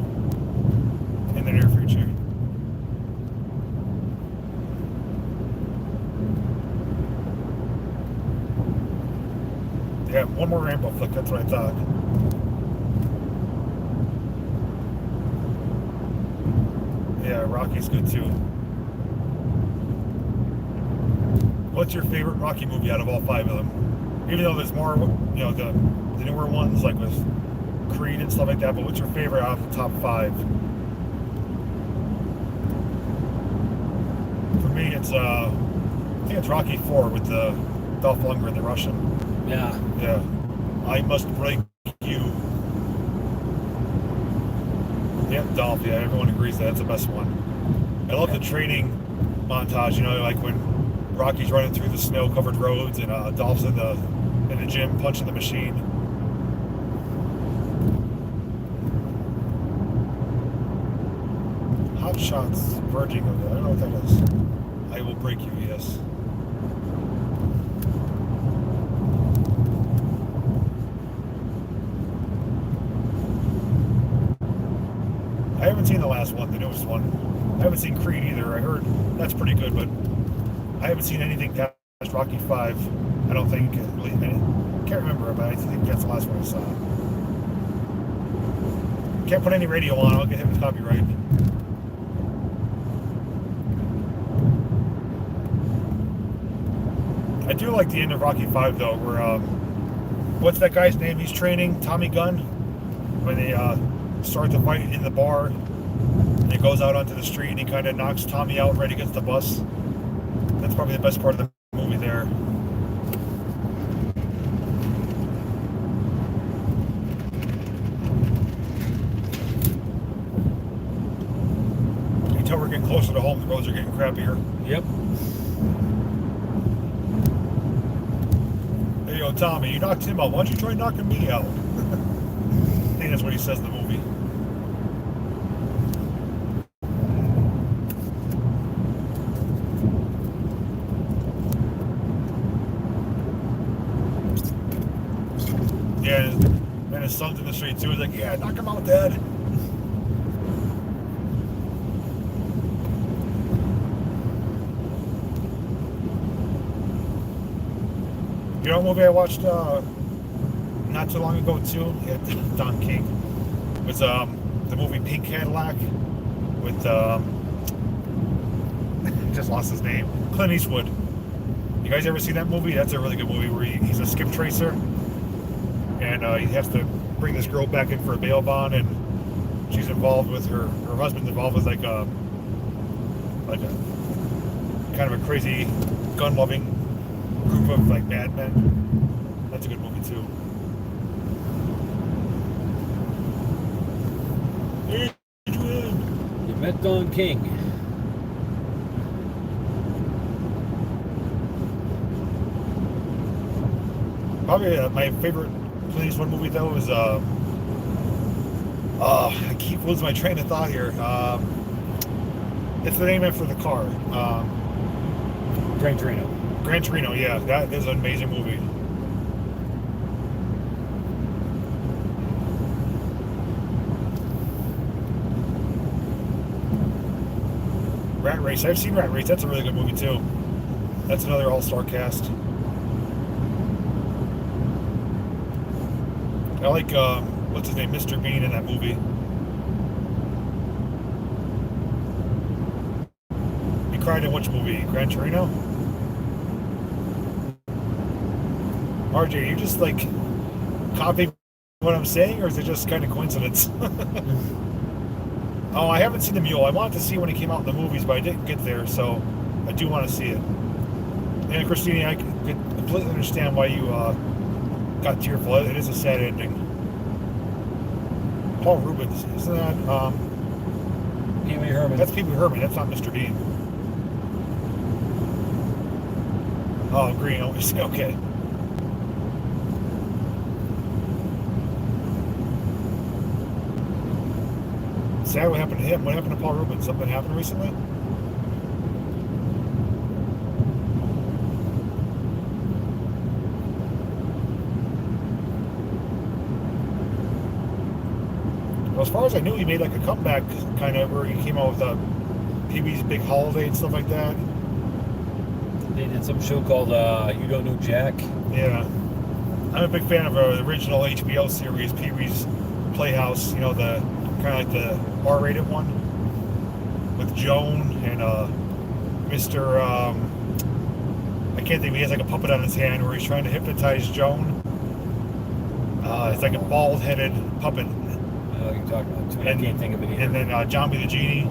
in the near future. Yeah, one more Rambo flick, that's what I thought. Yeah, Rocky's good too. What's your favorite Rocky movie out of all 5 of them? Even though there's more, the newer ones, like with Creed and stuff like that, but what's your favorite out of the top 5? For me, it's, I think it's Rocky 4 with the Dolph Lundgren, the Russian. Yeah. Yeah. I must break you. Yeah, Dolph, yeah, everyone agrees that's the best one. I love the training montage, like when Rocky's running through the snow-covered roads and Dolph's in the gym punching the machine. Hot Shots verging of that. I don't know what that is. I will break you, yes. I haven't seen the last one, the newest one. I haven't seen Creed either. I heard that's pretty good, but I haven't seen anything past Rocky 5. I don't think. I can't remember, but I think that's the last one I saw. Can't put any radio on. I'll get hit with copyright. I do like the end of Rocky 5 though, where what's that guy's name? He's training Tommy Gunn when they start the fight in the bar, and he goes out onto the street and he kind of knocks Tommy out right against the bus. That's probably the best part of the movie there. You can tell we're getting closer to home. The roads are getting crappier. Yep. Hey, yo, Tommy, you knocked him out. Why don't you try knocking me out? I think that's what he says in the movie. Yeah, and his son's in the street too. He's like, yeah, knock him out, Dad. You know what movie I watched not too long ago too? Yeah, Don King. It was the movie Pink Cadillac with just lost his name, Clint Eastwood. You guys ever seen that movie? That's a really good movie where he's a skip tracer, and he has to bring this girl back in for a bail bond, and she's involved with her husband's involved with like a kind of a crazy gun-loving group of like madmen. That's a good movie too. You met Don King. Probably my favorite Clint Eastwood movie though is I keep losing my train of thought here. It's the name after the car. Gran Torino. Gran Torino, yeah, that is an amazing movie. Rat Race, I've seen Rat Race. That's a really good movie too. That's another all-star cast. I like what's his name, Mr. Bean in that movie. You cried in which movie? Gran Torino? RJ, you just like copying what I'm saying, or is it just kind of coincidence? Oh, I haven't seen The Mule. I wanted to see when it came out in the movies, but I didn't get there, so I do want to see it. And Christine, I could completely understand why you got tearful. It is a sad ending. Paul Rubens, isn't that Pee Wee Herman. that's Pee Wee Herman, that's not Mr. Bean. Oh, green, okay. Sad what happened to him. What happened to Paul Rubens? Something happened recently? Well, as far as I knew, he made like a comeback, kind of, where he came out with Pee-wee's Big Holiday and stuff like that. They did some show called You Don't Know Jack. Yeah. I'm a big fan of the original HBO series, Pee-wee's Playhouse, you know, the kind of like the R-rated one with Joan and Mr. I can't think, he has like a puppet on his hand where he's trying to hypnotize Joan. It's like a bald-headed puppet. I know what you're talking about too. I can't think of it either. And then John B. the Genie.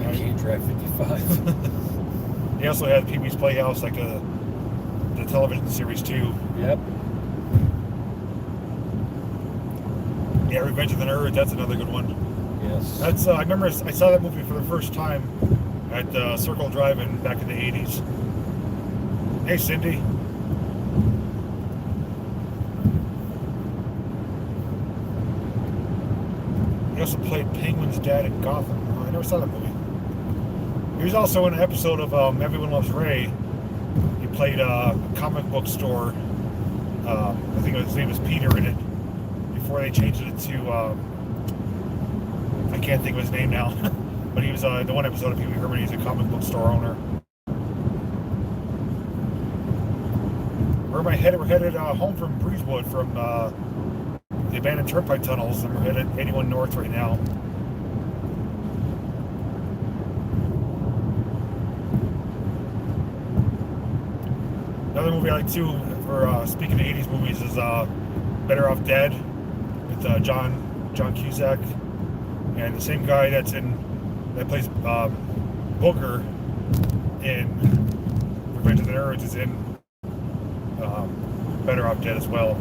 I can't drive 55. He also had Pee-wee's Playhouse, like the television series too. Yep. Yeah, Revenge of the Nerds, that's another good one. Yes. That's I remember I saw that movie for the first time at Circle Drive-In back in the 80s. Hey, Cindy. He also played Penguin's dad in Gotham. Oh, I never saw that movie. He was also in an episode of Everyone Loves Ray. He played a comic book store. I think his name was Peter in it. Before they changed it to, I can't think of his name now. But he was the one episode of Pee Wee Herman. He's a comic book store owner. We're headed home from Breezewood from the abandoned turnpike tunnels, and we're headed 81 north right now. Another movie I like too, for speaking of 80s movies, is Better Off Dead with John Cusack, and the same guy that plays Booger in Revenge of the Nerds is in Better Off Dead as well.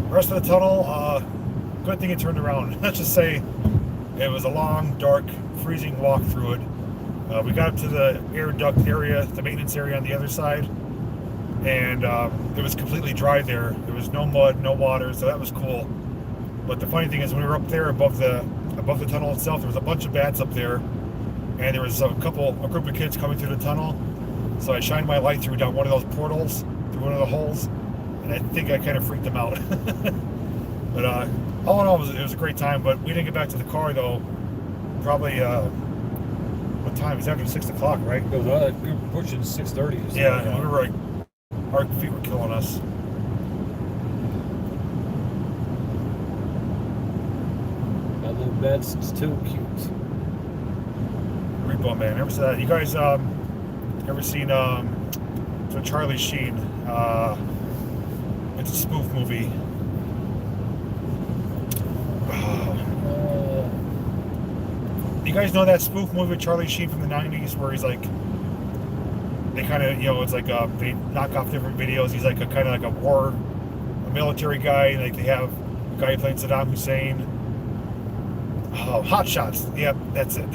Rest of the tunnel, good thing it turned around. Let's just say it was a long, dark, freezing walk through it. We got up to the air duct area, the maintenance area on the other side, and it was completely dry there. There was no mud, no water, so that was cool. But the funny thing is, when we were up there above the tunnel itself, there was a bunch of bats up there, and there was a group of kids coming through the tunnel. So I shined my light down one of those portals, through one of the holes, and I think I kind of freaked them out. But all in all, it was a great time. But we didn't get back to the car though. Probably What time? It's after 6 o'clock, right? It was we were pushing 6:30. Yeah, and we were like, our feet were killing us. That little bed's too cute. Repo Man. Ever seen that? You guys ever seen so Charlie Sheen? It's a spoof movie. You guys know that spoof movie with Charlie Sheen from the 90s where he's like, they kind of, it's like they knock off different videos. He's like a kind of like a military guy, and like they have a guy playing Saddam Hussein. Oh, Hot Shots. Yep, that's it.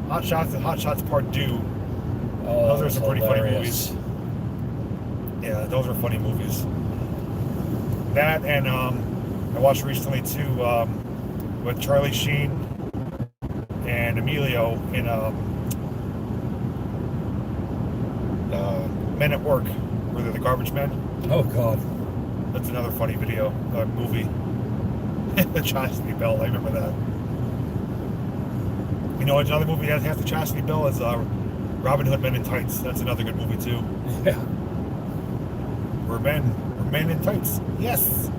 Hot Shots and Hot Shots Part 2. Oh, Those are some pretty funny movies. Yeah, those are funny movies. That and I watched recently too with Charlie Sheen and Emilio in Men at Work, where they're the garbage men. Oh God. That's another funny video, movie. The Chastity Belt, I remember that. You know, another movie that has the Chastity Belt is Robin Hood Men in Tights. That's another good movie too. Yeah. We're men in tights. Yes.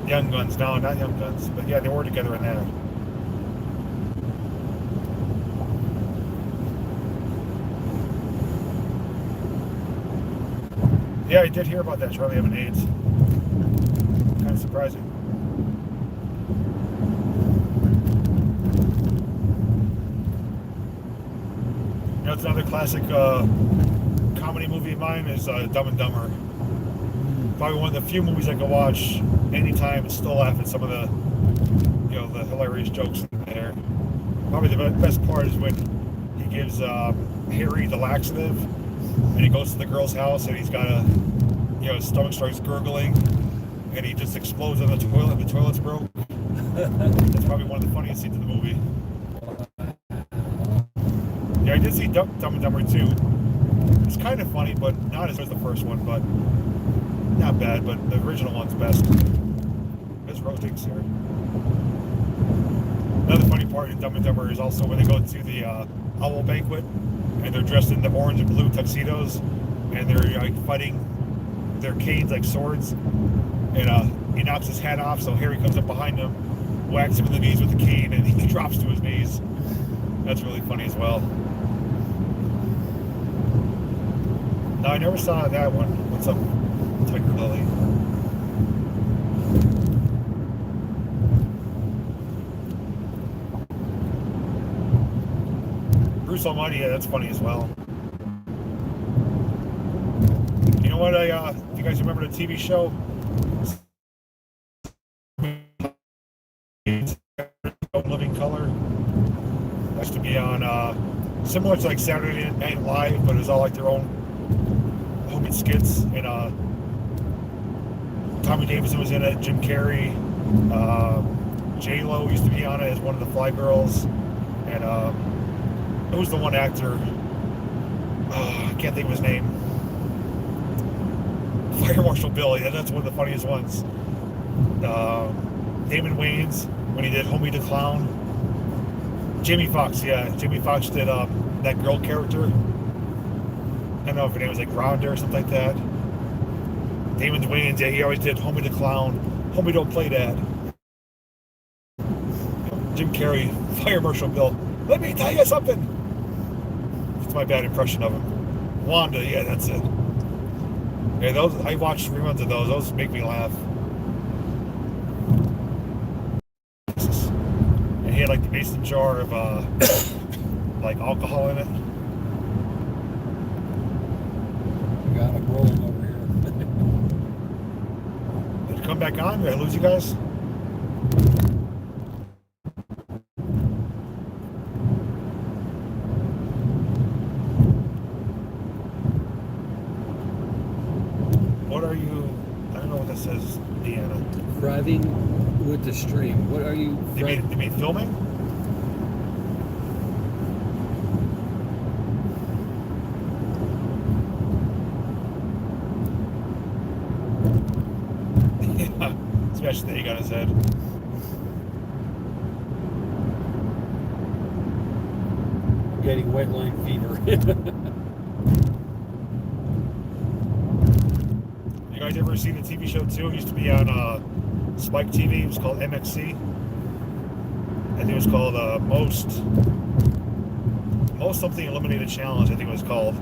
Young Guns, no, not Young Guns, but yeah, they were together in that. Yeah, I did hear about that, Charlie having AIDS. Kind of surprising. You know, it's another classic comedy movie of mine is Dumb and Dumber. Probably one of the few movies I can watch anytime and still laugh at some of the, the hilarious jokes in there. Probably the best part is when he gives Harry the laxative, and he goes to the girl's house, and he's got his stomach starts gurgling, and he just explodes on the toilet. The toilet's broke. That's probably one of the funniest scenes in the movie. Yeah, I did see Dumb and Dumber 2. It's kind of funny, but not as good as the first one, but not bad, but the original one's best. Best roasting, sir. Another funny part in Dumb and Dumber is also when they go to the owl banquet, and they're dressed in the orange and blue tuxedos, and they're like fighting their canes like swords, and he knocks his hat off, so Harry comes up behind him, whacks him in the knees with the cane, and he drops to his knees. That's really funny as well. No, I never saw that one. What's up, Tiger Lily? Bruce Almighty, yeah, that's funny as well. You know what? If you guys remember the TV show, Living Color, that used to be on similar to like Saturday Night Live, but it was all like their own homemade skits. And Tommy Davidson was in it, Jim Carrey, J-Lo used to be on it as one of the Fly Girls, and who was the one actor? I can't think of his name. Fire Marshal Bill, yeah, that's one of the funniest ones. Damon Wayans, when he did Homie the Clown. Jamie Foxx, yeah. Jamie Foxx did that girl character. I don't know if her name was like Rhonda or something like that. Damon Wayans, yeah, he always did Homie the Clown. Homie don't play that. Jim Carrey, Fire Marshal Bill. Let me tell you something. That's my bad impression of him. Wanda, yeah, that's it. Yeah, those I watched reruns of those. Those make me laugh. And he had like the mason jar of like alcohol in it. We got it rolling over here. Did it come back on? Did I lose you guys? What are you? I don't know what that says, Deanna. Driving with the stream. What are you? You mean filming? mesh that he got his head. Getting wet line fever. You guys ever seen the TV show too? It used to be on Spike TV. It was called MXC. I think it was called Most something eliminated challenge. I think it was called.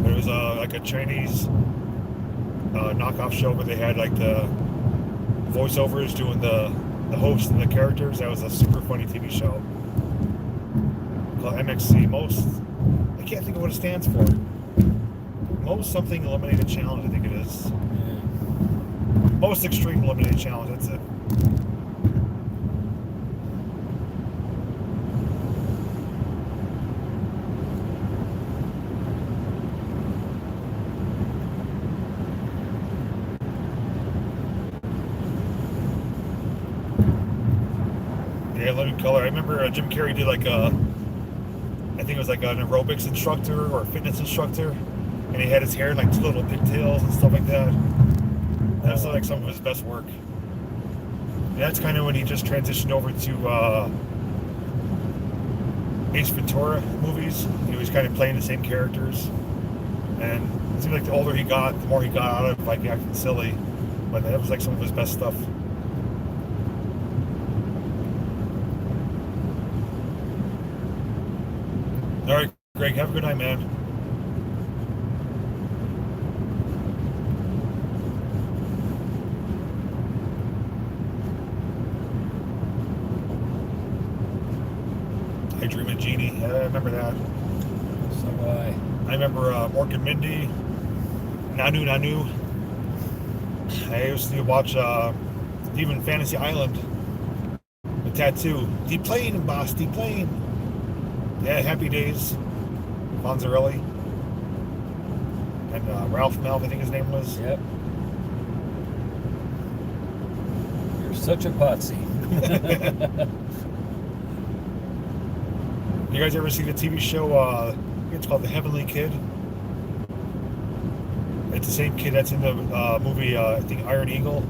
But it was like a Chinese knockoff show where they had like the voiceovers doing the host and the characters. That was a super funny TV show called MXC. Most, I can't think of what it stands for. Most something eliminated challenge, I think it is. Most extreme eliminated challenge, that's it. Yeah, living color. I remember Jim Carrey did like I think it was like an aerobics instructor or a fitness instructor, and he had his hair in like two little pigtails and stuff like that. That was like some of his best work. And that's kind of when he just transitioned over to Ace Ventura movies. He was kind of playing the same characters, and it seemed like the older he got, the more he got out of like acting silly. But that was like some of his best stuff. All right, Greg, have a good night, man. I Dream of Jeannie. Yeah, I remember that. So do I. I remember Mork and Mindy, Nanu Nanu. I used to watch even Fantasy Island, the tattoo. Deep plane, boss, deep plane. Yeah, Happy Days, Fonzarelli, and Ralph Malv, I think his name was. Yep. You're such a potsy. You guys ever see the TV show, I think it's called The Heavenly Kid? It's the same kid that's in the movie, I think, Iron Eagle.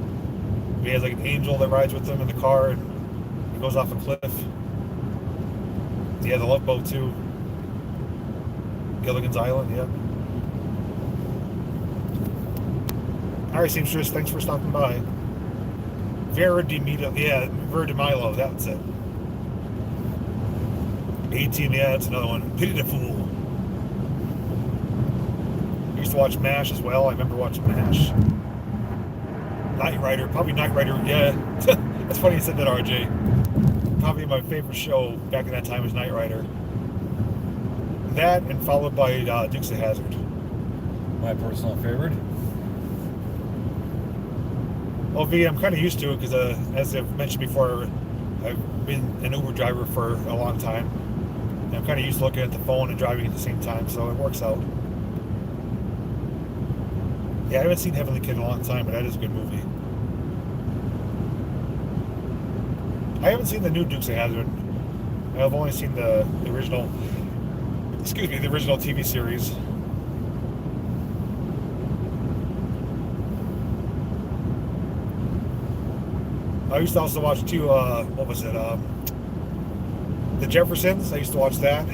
He has like an angel that rides with him in the car, and he goes off a cliff. Yeah, the Love Boat too. Gilligan's Island, yeah. All right, seamstress, thanks for stopping by. Vera de Milo, that's it. 18, yeah, that's another one. Pity the Fool. I used to watch MASH as well. I remember watching MASH. Knight Rider, probably Knight Rider, yeah. That's funny you said that, RJ. Probably my favorite show back in that time was Knight Rider. That, and followed by Dukes of Hazzard. My personal favorite. Well, V, I'm kind of used to it because, as I've mentioned before, I've been an Uber driver for a long time. And I'm kind of used to looking at the phone and driving at the same time, so it works out. Yeah, I haven't seen Heavenly Kid in a long time, but that is a good movie. I haven't seen the new Dukes of Hazzard. I've only seen the original, the original TV series. I used to also watch too, what was it, The Jeffersons. I used to watch that.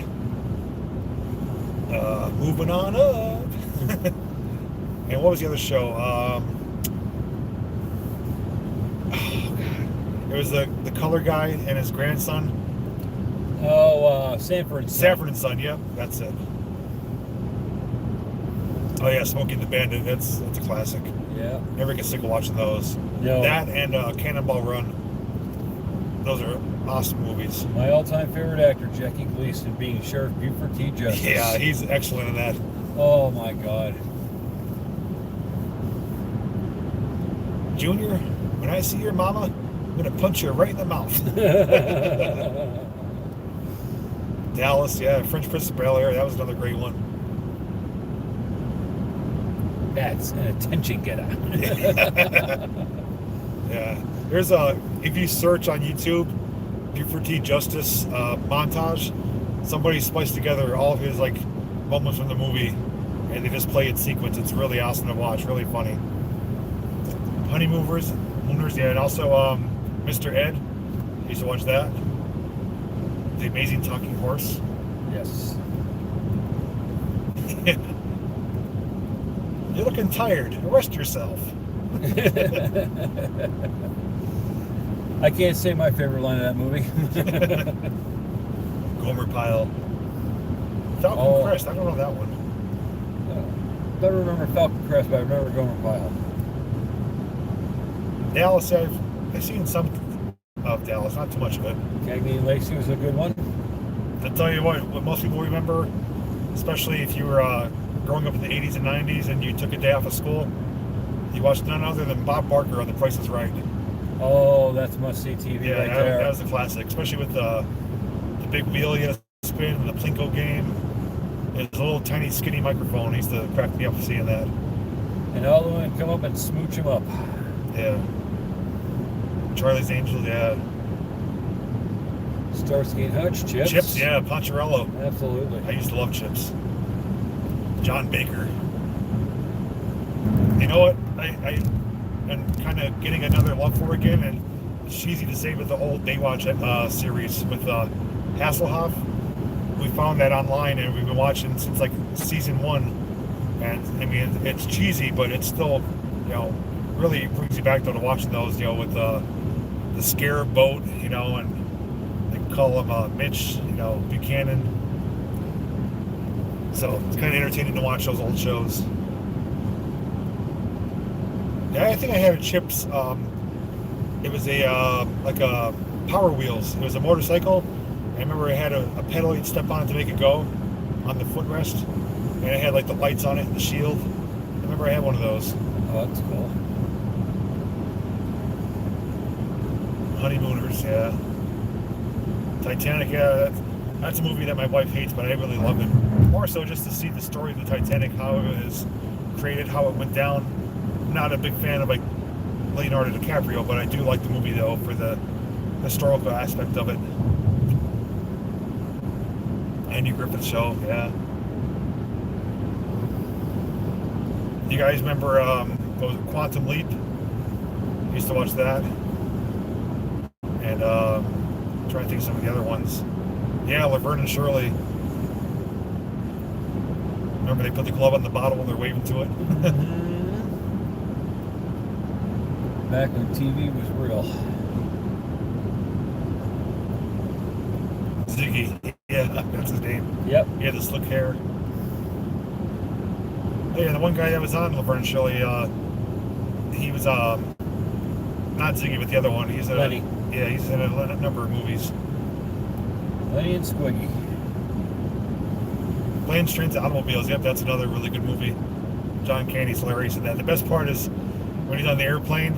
Moving on up. And what was the other show? Oh, God. It was the color guy and his grandson. Oh, Sanford. Sanford and Son, yep, that's it. Oh yeah, Smokey and the Bandit, that's a classic. Yeah. Never get sick of watching those. No. That and Cannonball Run. Those are awesome movies. My all-time favorite actor, Jackie Gleason, being Sheriff Buford T. Justice. Yeah, he's excellent in that. Oh my God. Junior, when I see your mama, I'm gonna punch her right in the mouth. Dallas, yeah, French Prince of Bel-Air, that was another great one. That's an attention getter. Yeah, there's if you search on YouTube, Buford T. Justice montage, somebody spliced together all of his like moments from the movie, and they just play it sequence. It's really awesome to watch, really funny. Mooners, yeah, and also Mr. Ed. I used to watch that. The Amazing Talking Horse. Yes. You're looking tired. Rest yourself. I can't say my favorite line of that movie. Gomer Pyle. Falcon Crest. I don't know that one. I don't remember Falcon Crest, but I remember Gomer Pyle. Dallas, I've seen some of Dallas, not too much of it. Cagney and Lacey was a good one. I'll tell you what most people remember, especially if you were growing up in the 80s and 90s and you took a day off of school, you watched none other than Bob Barker on The Price is Right. Oh, that's must-see TV right there. That was a classic, especially with the big wheel you had to spin and the Plinko game. His little tiny skinny microphone. He used to crack me up seeing that. And all the women come up and smooch him up. Yeah. Charlie's Angels, yeah. Starsky and Hutch, Chips. Chips, yeah, Poncherello. Absolutely. I used to love Chips. John Baker. You know what? I am kind of getting another love for again, and it's cheesy to say with the whole Baywatch series with Hasselhoff. We found that online, and we've been watching since like season 1. And I mean, it's cheesy, but it's still, really brings you back to watching those, with the scare boat, and they call him Mitch, Buchanan. So it's kind of entertaining to watch those old shows. Yeah, I think I had a Chips. It was like a Power Wheels. It was a motorcycle. I remember it had a pedal you'd step on it to make it go on the footrest, and it had like the lights on it and the shield. I remember I had one of those. Oh, that's cool. Honeymooners, yeah. Titanic, yeah. That's a movie that my wife hates, but I really love it. More so just to see the story of the Titanic, how it was created, how it went down. I'm not a big fan of like Leonardo DiCaprio, but I do like the movie though for the historical aspect of it. Andy Griffith Show, yeah. You guys remember what was it, Quantum Leap? Used to watch that. And I'm trying to think of some of the other ones. Yeah, Laverne and Shirley. Remember they put the glove on the bottle when they're waving to it? Back when TV was real. Ziggy. Yeah, that's his name. Yep. He had the slick hair. Oh, yeah, the one guy that was on Laverne and Shirley, he was not Ziggy, but the other one. He's Lenny. Yeah, he's in a number of movies. Lenny and Squiggy. Planes, Trains, and Automobiles. Yep, that's another really good movie. John Candy's hilarious in that. The best part is when he's on the airplane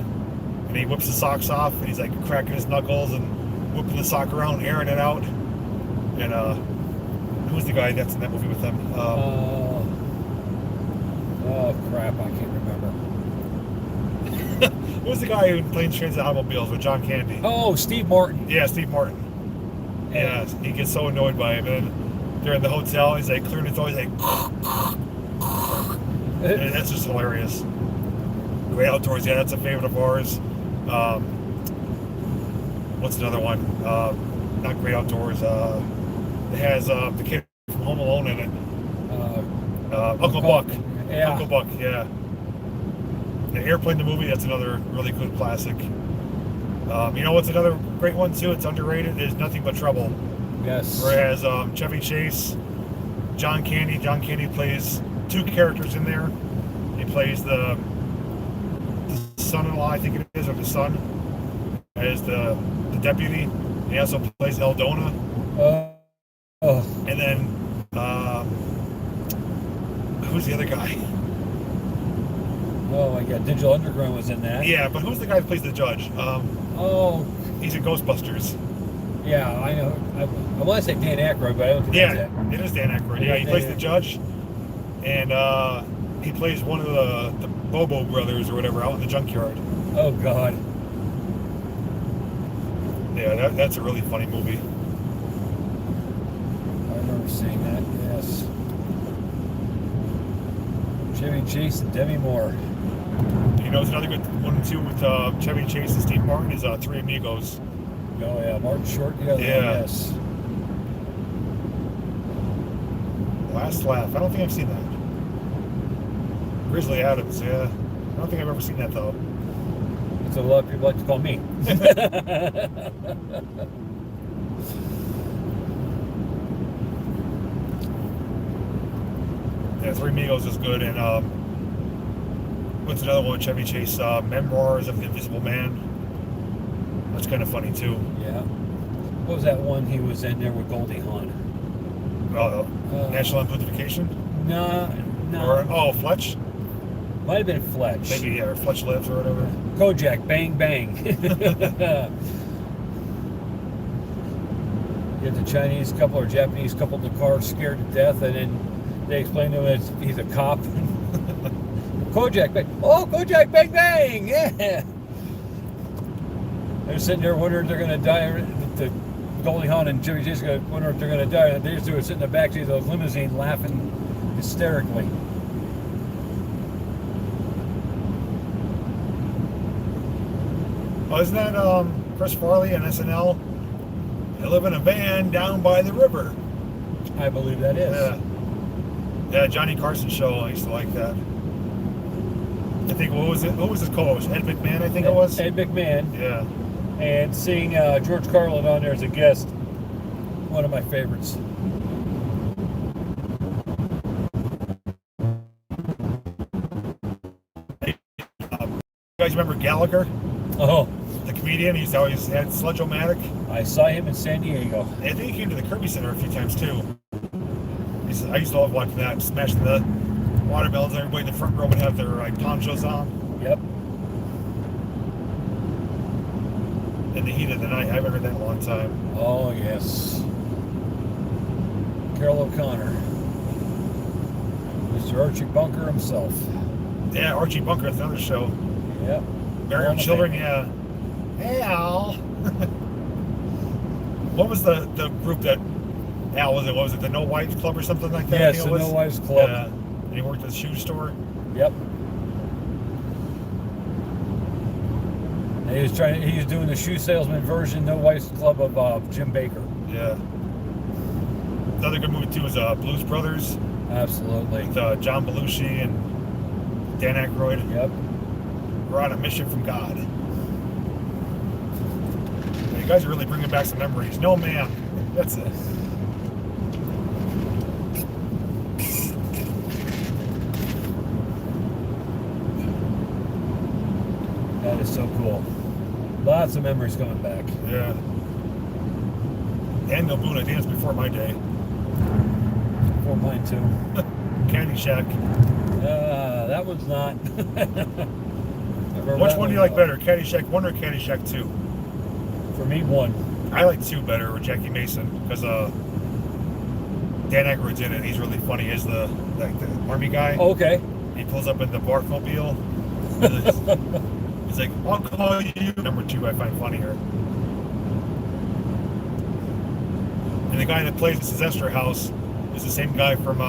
and he whips his socks off and he's like cracking his knuckles and whipping the sock around, airing it out. And who's the guy that's in that movie with them? Oh crap, I can't remember. Who's the guy who Planes, Trains, and Automobiles with John Candy? Oh, Steve Martin. Yeah, Steve Martin. Yeah, he gets so annoyed by him. And then they're in the hotel, he's like clearing his throat, he's like, and that's just hilarious. Great Outdoors, yeah, that's a favorite of ours. What's another one? Not Great Outdoors. It has the kid from Home Alone in it. Uncle Buck. Yeah. Uncle Buck, yeah. The Airplane, the movie, that's another really good classic. You know what's another great one too? It's underrated. Is Nothing But Trouble. Yes. Where it has Chevy Chase, John Candy. John Candy plays two characters in there. He plays the son-in-law, I think it is, or the son, as the deputy. He also plays Eldona. And then who's the other guy? Oh my God, Digital Underground was in that. Yeah, but who's the guy that plays the judge? He's in Ghostbusters. Yeah, I know. I want to say Dan Aykroyd, but I don't think that's it. It is Dan Aykroyd. Yeah, he plays the judge, and he plays one of the Bobo brothers or whatever out in the junkyard. Oh God. Yeah, that's a really funny movie. I remember seeing that. Yes. Chevy Chase and Demi Moore. You know, it's another good one too with Chevy Chase and Steve Martin is Three Amigos. Oh yeah, Martin Short. Yeah. Yes. Last Laugh. I don't think I've seen that. Grizzly Adams. Yeah. I don't think I've ever seen that though. That's what a lot of people like to call me. Yeah, Three Amigos is good, and what's another one? Chevy Chase, Memoirs of the Invisible Man. That's kind of funny too. Yeah. What was that one he was in there with Goldie Hawn? National Amplification? No. Or Fletch? Might have been Fletch. Maybe, yeah, or Fletch Lives or whatever. Kojak, Bang Bang. You get the Chinese couple or Japanese couple in the car scared to death, and then they explain to him that he's a cop. Kojak Bang. Oh, Kojak Bang Bang! Yeah! They're sitting there wondering if they're going to die. The Goldie Hawn and Chevy Chase are wondering if they're going to die. And they just do it sitting in the backseat of the limousine laughing hysterically. Oh, isn't that Chris Farley on SNL? They live in a van down by the river. I believe that is. Yeah, Johnny Carson show. I used to like that. I think what was his co-host? Ed McMahon, I think it was. Ed McMahon. Yeah. And seeing George Carlin on there as a guest, one of my favorites. You guys remember Gallagher? Oh, The comedian, he's always had Sludge-O-Matic. I saw him in San Diego. I think he came to the Kirby Center a few times too. I used to love watching that, smashing the watermelons. Everybody in the front row would have their ponchos on. Yep. In the heat of the night. I haven't heard that in a long time. Oh, yes. Carol O'Connor. Mr. Archie Bunker himself. Yeah, Archie Bunker, that's another show. Yep. Married with Children, yeah. Hey, Al. What was the group that Al was it? What was it? The No Wives Club or something like that? Yes, the No Wives Club. Yeah. And he worked at the shoe store. Yep. And he was doing the shoe salesman version, No Wives Club of Jim Baker. Yeah. Another good movie too is Blues Brothers. Absolutely. With John Belushi and Dan Aykroyd. Yep. We're on a mission from God. You guys are really bringing back some memories. No, ma'am. That's it. That is so cool. Lots of memories coming back. Yeah. And Nobunaga danced before my day. For mine too. Candy Shack. That one's not. Which one do you like better, Caddyshack 1 or Caddyshack 2? For me, 1. I like 2 better with Jackie Mason because Dan Aykroyd's in it. He's really funny as the army guy. Okay. He pulls up in the Barfmobile. He's like, I'll call you. Number 2 I find funnier. And the guy that plays the Sylvester House is the same guy from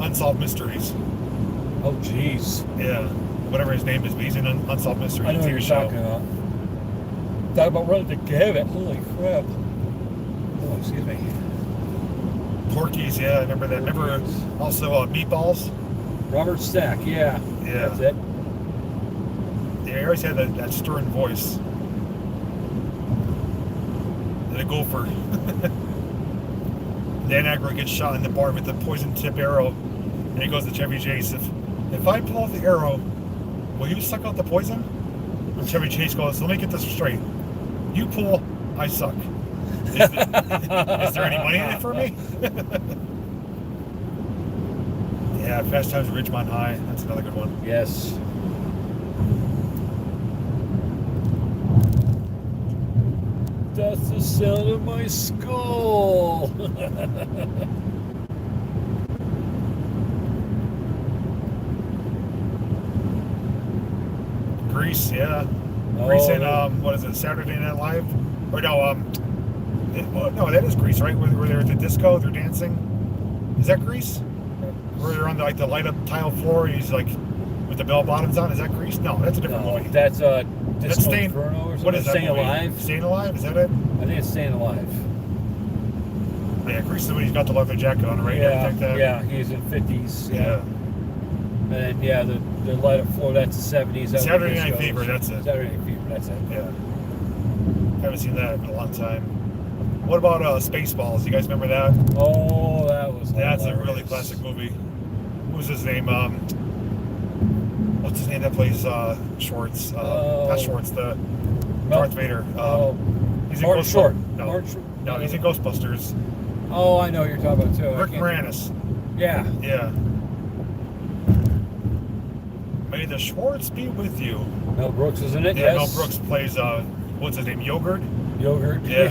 Unsolved Mysteries. Oh, jeez. Yeah. Whatever his name is, but he's in Unsolved Mysteries. I know what you're talking about. Talk about running to Gavin. Holy crap. Oh, excuse me. Porky's, yeah, I remember that. Remember also Meatballs? Robert Stack, yeah. Yeah. That's it. Yeah, he always had that stern voice. And a gopher. Dan Aykroyd gets shot in the bar with the poison tip arrow, and he goes to Chevy Chase. If I pull the arrow, will you suck out the poison? And Chevy Chase goes, let me get this straight. You pull, I suck. Is there any money in it for me? Yeah, Fast Times at Ridgemont High. That's another good one. Yes. That's the sound of my skull. Grease, yeah. Oh, Grease and what is it? Saturday Night Live? Or no, no, that is Grease, right? Where they're at the disco, they're dancing. Is that Grease? Where they're on the light up tile floor. He's like with the bell bottoms on. Is that Grease? No, that's a different No, movie. that's That's Disco Staying. Inferno or something. What is that Staying movie? Alive. Staying Alive? Is that it? I think it's Staying Alive. Yeah, Grease is when he's got the leather jacket on, right? Yeah, Like that. yeah, he's in 50s. Yeah. And then, yeah, the Light of Floor, that's the 70s. That's Saturday where Night Disco Fever, is. that's it. Saturday Night Fever, that's it. Yeah. Haven't seen that in a long time. What about Spaceballs? You guys remember that? Oh, that was That's a hilarious. really classic movie. Who's his name? What's his name that plays Schwartz? Not Schwartz, the Darth Vader. He's in Martin Ghostbusters. Short. No, Martin Short. no, he's in Ghostbusters. Oh, I know what you're talking about too. Rick Moranis. Yeah. Yeah. May the Schwartz be with you. Mel Brooks is in it. Yeah, Yes. Mel Brooks plays what's his name? Yogurt. Yogurt. Yeah.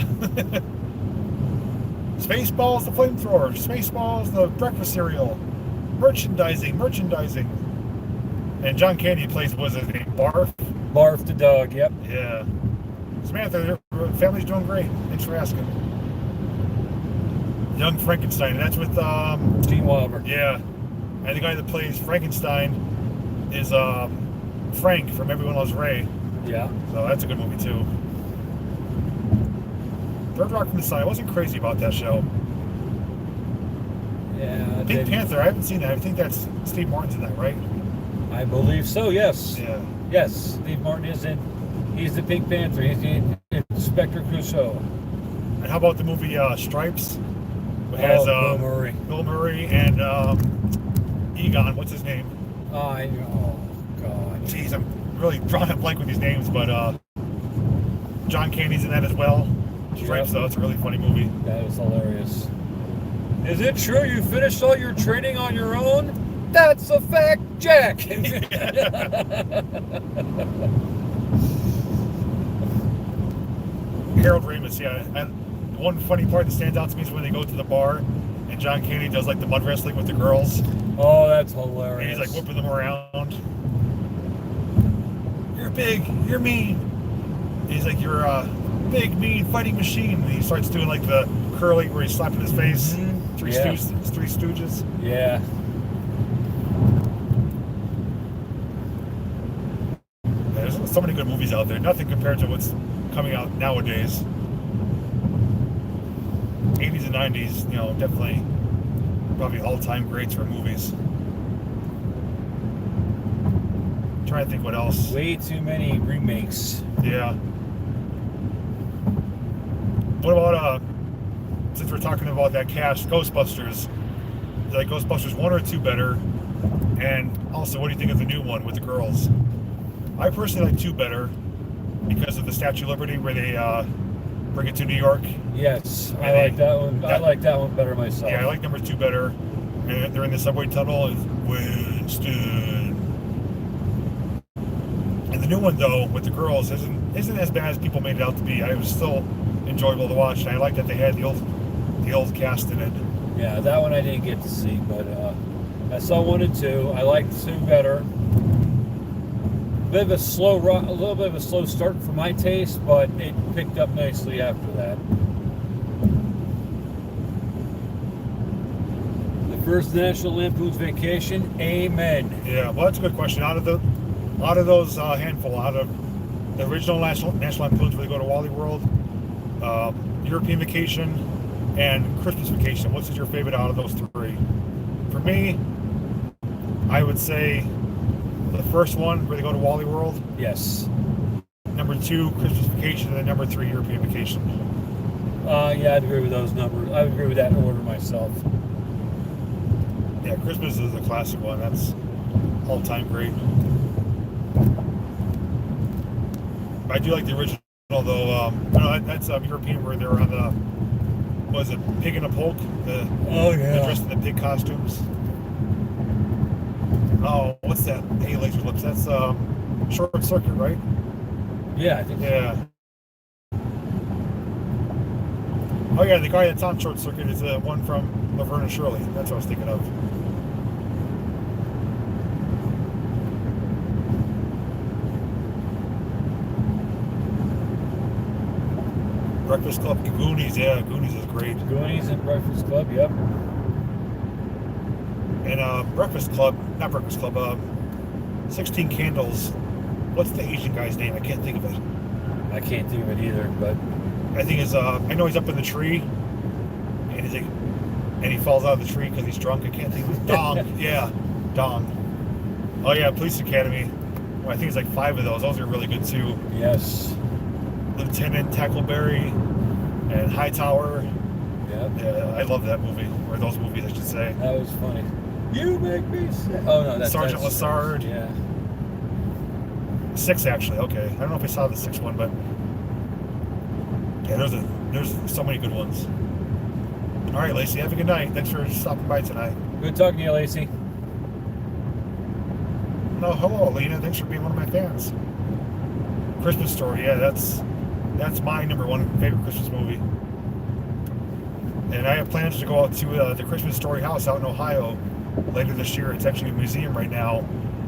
Spaceballs, the flamethrower. Spaceballs, the breakfast cereal. Merchandising. And John Candy plays, what's his name? Barf? Barf the dog. Yep. Yeah. Samantha, your family's doing great. Thanks for asking. Young Frankenstein. That's with, Gene Wilder. yeah. And the guy that plays Frankenstein is Frank from Everyone Loves Ray. Yeah. So that's a good movie, too. Third Rock from the Sun. I wasn't crazy about that show. Yeah. Pink Panther, I haven't seen that. I think that's Steve Martin's in that, right? I believe so. Yes. Yeah. Yes. Steve Martin is in. He's the Pink Panther. He's the Inspector Clouseau. And how about the movie Stripes? It has Bill Murray. Bill Murray and Egon. What's his name? I know. Oh, God. Jeez, I'm really drawing a blank with these names, but John Candy's in that as well. Stripes, though, it's a really funny movie. That was hilarious. Is it true you finished all your training on your own? That's a fact, Jack. Harold Ramis, yeah. And one funny part that stands out to me is when they go to the bar and John Candy does like the mud wrestling with the girls. Oh, that's And hilarious. he's like whipping them around. You're big, you're mean. He's like, you're a big, mean fighting machine. And he starts doing like the curling where he's slapping his face. Mhm. Three Yeah. Stooges. Yeah. There's so many good movies out there. Nothing compared to what's coming out nowadays. 80s and 90s, you know, definitely probably all-time greats for movies. Trying to think what else. Way too many remakes. Yeah. What about since we're talking about that cast, Ghostbusters? Is like Ghostbusters 1 or 2 better? And also, what do you think of the new one with the girls? I personally like 2 better because of the Statue of Liberty where they bring it to New York. Yes, I And like that one. I like that one better myself. Yeah, I like number 2 better. And they're in the subway tunnel and Winston. And the new one though with the girls isn't as bad as people made it out to be. It was still enjoyable to watch. And I like that they had the old cast in it. Yeah, that one I didn't get to see, but I saw 1 and 2. I liked 2 better. A little bit of a slow start for my taste, but it picked up nicely after that. The first National Lampoon's Vacation, amen. Yeah, well, that's a good question. Out of those handful, out of the original National Lampoons, where they go to Wally World, European Vacation, and Christmas Vacation, what's your favorite out of those 3? For me, I would say the first one, where they go to Wally World. Yes. Number 2, Christmas Vacation, and then number 3, European Vacation. Yeah, I'd agree with those numbers. I would agree with that order myself. Yeah, Christmas is a classic one. That's all-time great. I do like the original, though. That's European, where they're on the, was it Pig in a Polk? They're dressed in the pig costumes. Oh, what's that? Hey, Laser Lips. That's Short Circuit, right? Yeah, I think. Yeah. Oh yeah, the guy that's on Short Circuit is the one from Laverne and Shirley. That's what I was thinking of. Breakfast Club, Goonies. Yeah, Goonies is great. Goonies and Breakfast Club, yep. And Breakfast Club, not Breakfast Club. 16 Candles. What's the Asian guy's name? I can't think of it. I can't think of it either, but I think I know he's up in the tree, and he's like, and he falls out of the tree because he's drunk. I can't think of it. Dong. Yeah, Dong. Oh yeah, Police Academy. Well, I think it's like 5 of those. Those are really good too. yes. Lieutenant Tackleberry and Hightower. Yep. Yeah, I love that movie, or those movies, I should say. That was funny. You make me sick. Oh no, that's Sergeant Lassard. Yeah. 6 actually. Okay, I don't know if I saw the 6th one, but yeah, there's so many good ones. All right, Lacey, have a good night. Thanks for stopping by tonight. Good talking to you, Lacey. No, hello, Alina. Thanks for being one of my fans. Christmas Story. Yeah, that's my #1 favorite Christmas movie. And I have plans to go out to the Christmas Story house out in Ohio later this year. It's actually a museum right now,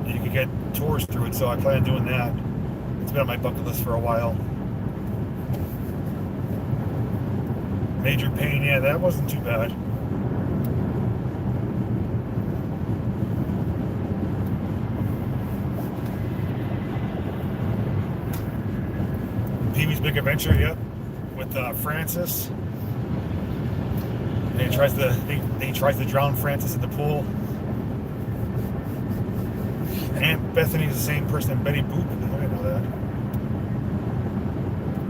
and you can get tours through it. So I plan on doing that. It's been on my bucket list for a while. Major Pain. Yeah, that wasn't too bad. Pee-wee's Big Adventure, yep, with Francis. And he tries to drown Francis in the pool. Aunt Bethany's the same person as Betty Boop. I didn't know that.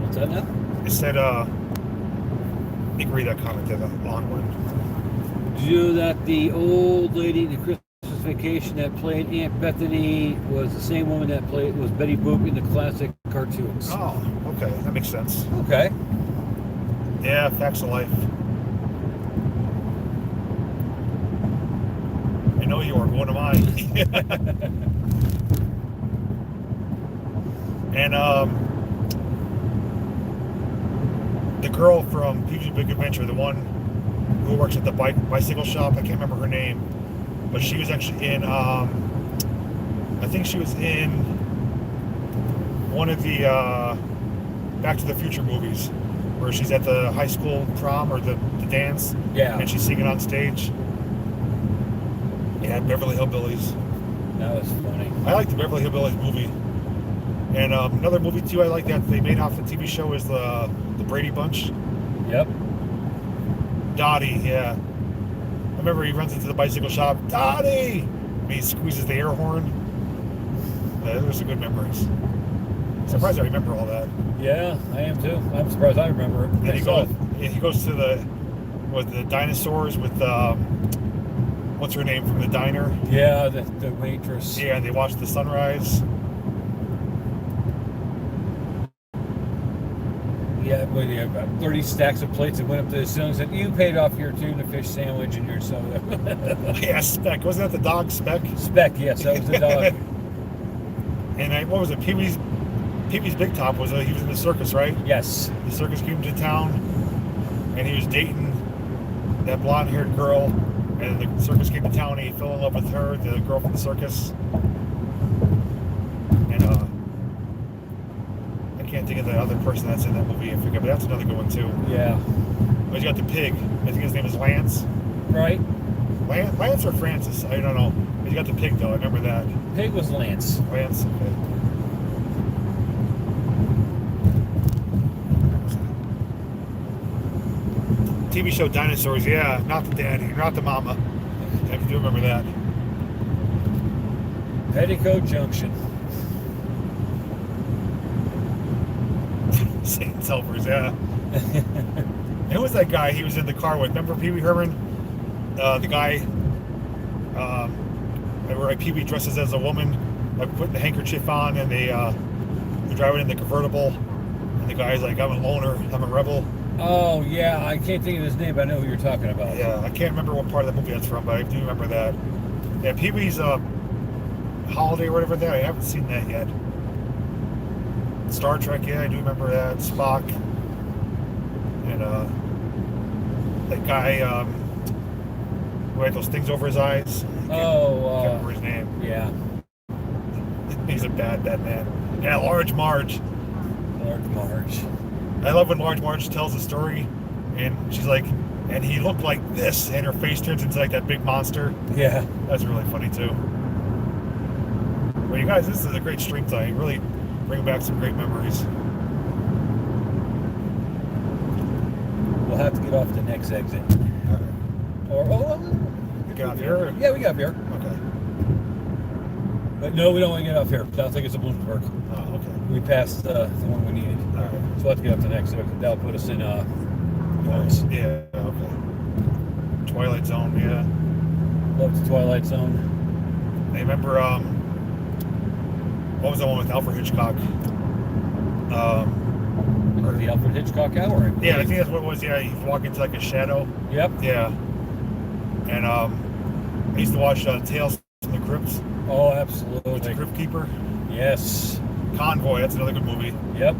What's that now? It said, you can read that comment there, the long one. Did you know that the old lady in the Christmas Vacation that played Aunt Bethany was the same woman that was Betty Boop in the classic cartoons? Oh, okay, that makes sense. Okay. Yeah, facts of life. I know you are. What am I? And the girl from Pee-wee's Big Adventure, the one who works at the bicycle shop, I can't remember her name, but she was actually in, I think she was in one of the Back to the Future movies, where she's at the high school prom or the dance, Yeah. and she's singing on stage. Yeah, Beverly Hillbillies. That was funny. I like the Beverly Hillbillies movie. And another movie too I like that they made off the TV show is the Brady Bunch. Yep. Dottie, yeah. I remember he runs into the bicycle shop, Dottie! And he squeezes the air horn. Those are some good memories. Surprised I remember all that. Yeah, I am too. I'm surprised I remember it. Then he myself. goes to the dinosaurs with what's her name from the diner? Yeah, the waitress. Yeah, and they watch the sunrise. Yeah, well, yeah, about 30 stacks of plates that went up to the ceiling and said, you paid off your tuna fish sandwich and your soda. Yeah, Speck. Wasn't that the dog, Speck? Speck, yes, that was the dog. And what was it? Pee-wee's Big Top he was in the circus, right? Yes. The circus came to town, and he was dating that blonde-haired girl, and the circus came to town, and he fell in love with her, the girl from the circus. And I can't think of the other person that's in that movie. I forget, but that's another good one too. Yeah. But you got the pig. I think his name is Lance. Right? Lance or Francis? I don't know. But you got the pig though. I remember that. Pig was Lance. Lance. Okay. TV show Dinosaurs, yeah, not the daddy, not the mama. I do remember that. Petticoat Junction. St. Silvers, yeah. Who was that guy he was in the car with? Remember Pee Wee Herman? The guy where Pee Wee dresses as a woman, like putting the handkerchief on, and they're driving in the convertible, and the guy's like, I'm a loner, I'm a rebel. Oh, yeah, I can't think of his name, but I know who you're talking about. Yeah, I can't remember what part of the movie that's from, but I do remember that. Yeah, Pee Wee's Holiday or whatever there, I haven't seen that yet. Star Trek, yeah, I do remember that. Spock. And that guy who had those things over his eyes. I can't remember his name. Yeah. He's a bad man. Yeah, Large Marge. Large Marge. I love when Large Marge tells a story, and she's like, and he looked like this, and her face turns into like that big monster. Yeah. That's really funny too. Well, you guys, this is a great stream tonight. Really bring back some great memories. We'll have to get off the next exit. Or You get off here? Yeah, we got off here. Okay. But no, we don't want to get off here. I don't think it's a Bloomsburg. Oh, okay. We passed the one we needed. All right. So we'll have to get up to the next. That'll put us in Lawrence. Yeah, okay. Twilight Zone, yeah. Love the Twilight Zone. I remember, what was the one with Alfred Hitchcock? Or the Alfred Hitchcock Hour. Yeah, I think that's what it was. Yeah, you walk into like a shadow. Yep. Yeah. And I used to watch Tales from the Crypt Oh, with the absolutely. Crypt Keeper. Yes. Convoy, that's another good movie. Yep.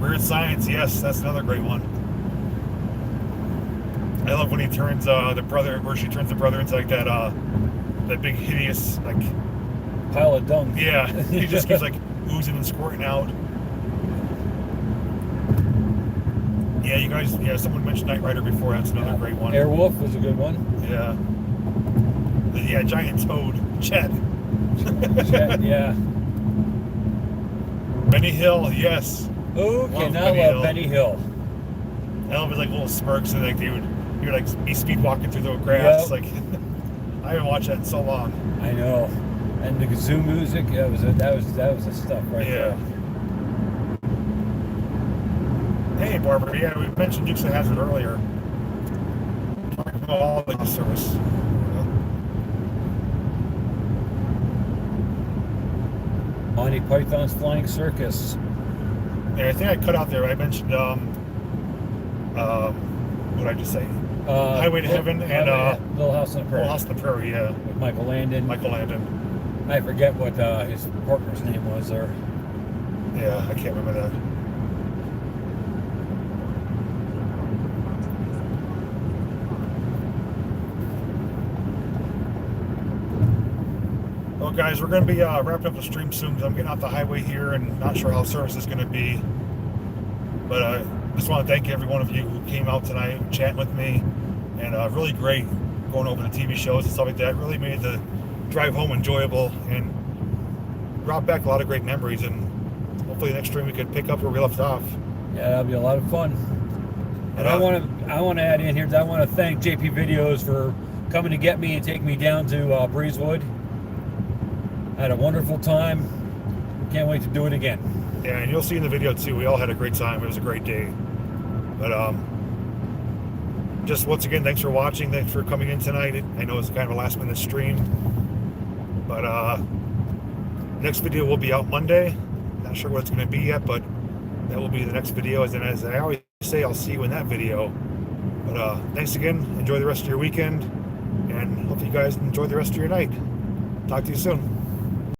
Weird Science, yes, that's another great one. I love when he turns the brother, or she turns the brother into like that big hideous, like, Pile of dung. yeah, he just keeps like oozing and squirting out. Yeah, you guys, yeah, someone mentioned Knight Rider before, that's another great one. Airwolf was a good one. Yeah. Yeah, giant toad, Chet. Yeah. Benny Hill, yes. Who Love cannot Benny love Hill. Benny Hill? I love his like little smirks and like he would like be speed walking through the grass. Yep. Like I haven't watched that in so long. I know. And the kazoo music, that was the stuff right Yeah. there. Hey Barbara, yeah, we mentioned Dukes of Hazzard earlier. Talking about all the service. Monty Python's Flying Circus. Yeah, I think I cut out there. I mentioned what did I just say? Highway to Heaven and Little House on the Prairie. Little House on the Prairie, yeah. With Michael Landon. Michael Landon. I forget what his partner's name was there. Yeah, I can't remember that. Well, guys, we're going to be wrapping up the stream soon because I'm getting off the highway here and not sure how service is going to be. But I just want to thank every one of you who came out tonight, chatting with me, and really great going over the TV shows and stuff like that. Really made the drive home enjoyable and brought back a lot of great memories. And hopefully next stream we could pick up where we left off. Yeah, that'll be a lot of fun. And I want to add in here that I want to thank JPVideos for coming to get me and take me down to Breezewood. I had a wonderful time. Can't wait to do it again. Yeah, and you'll see in the video too, we all had a great time. It was a great day. But just once again, thanks for watching. Thanks for coming in tonight. I know it's kind of a last minute stream. But next video will be out Monday. Not sure what it's going to be yet, but that will be the next video. And as I always say, I'll see you in that video. But thanks again. Enjoy the rest of your weekend. And hope you guys enjoy the rest of your night. Talk to you soon.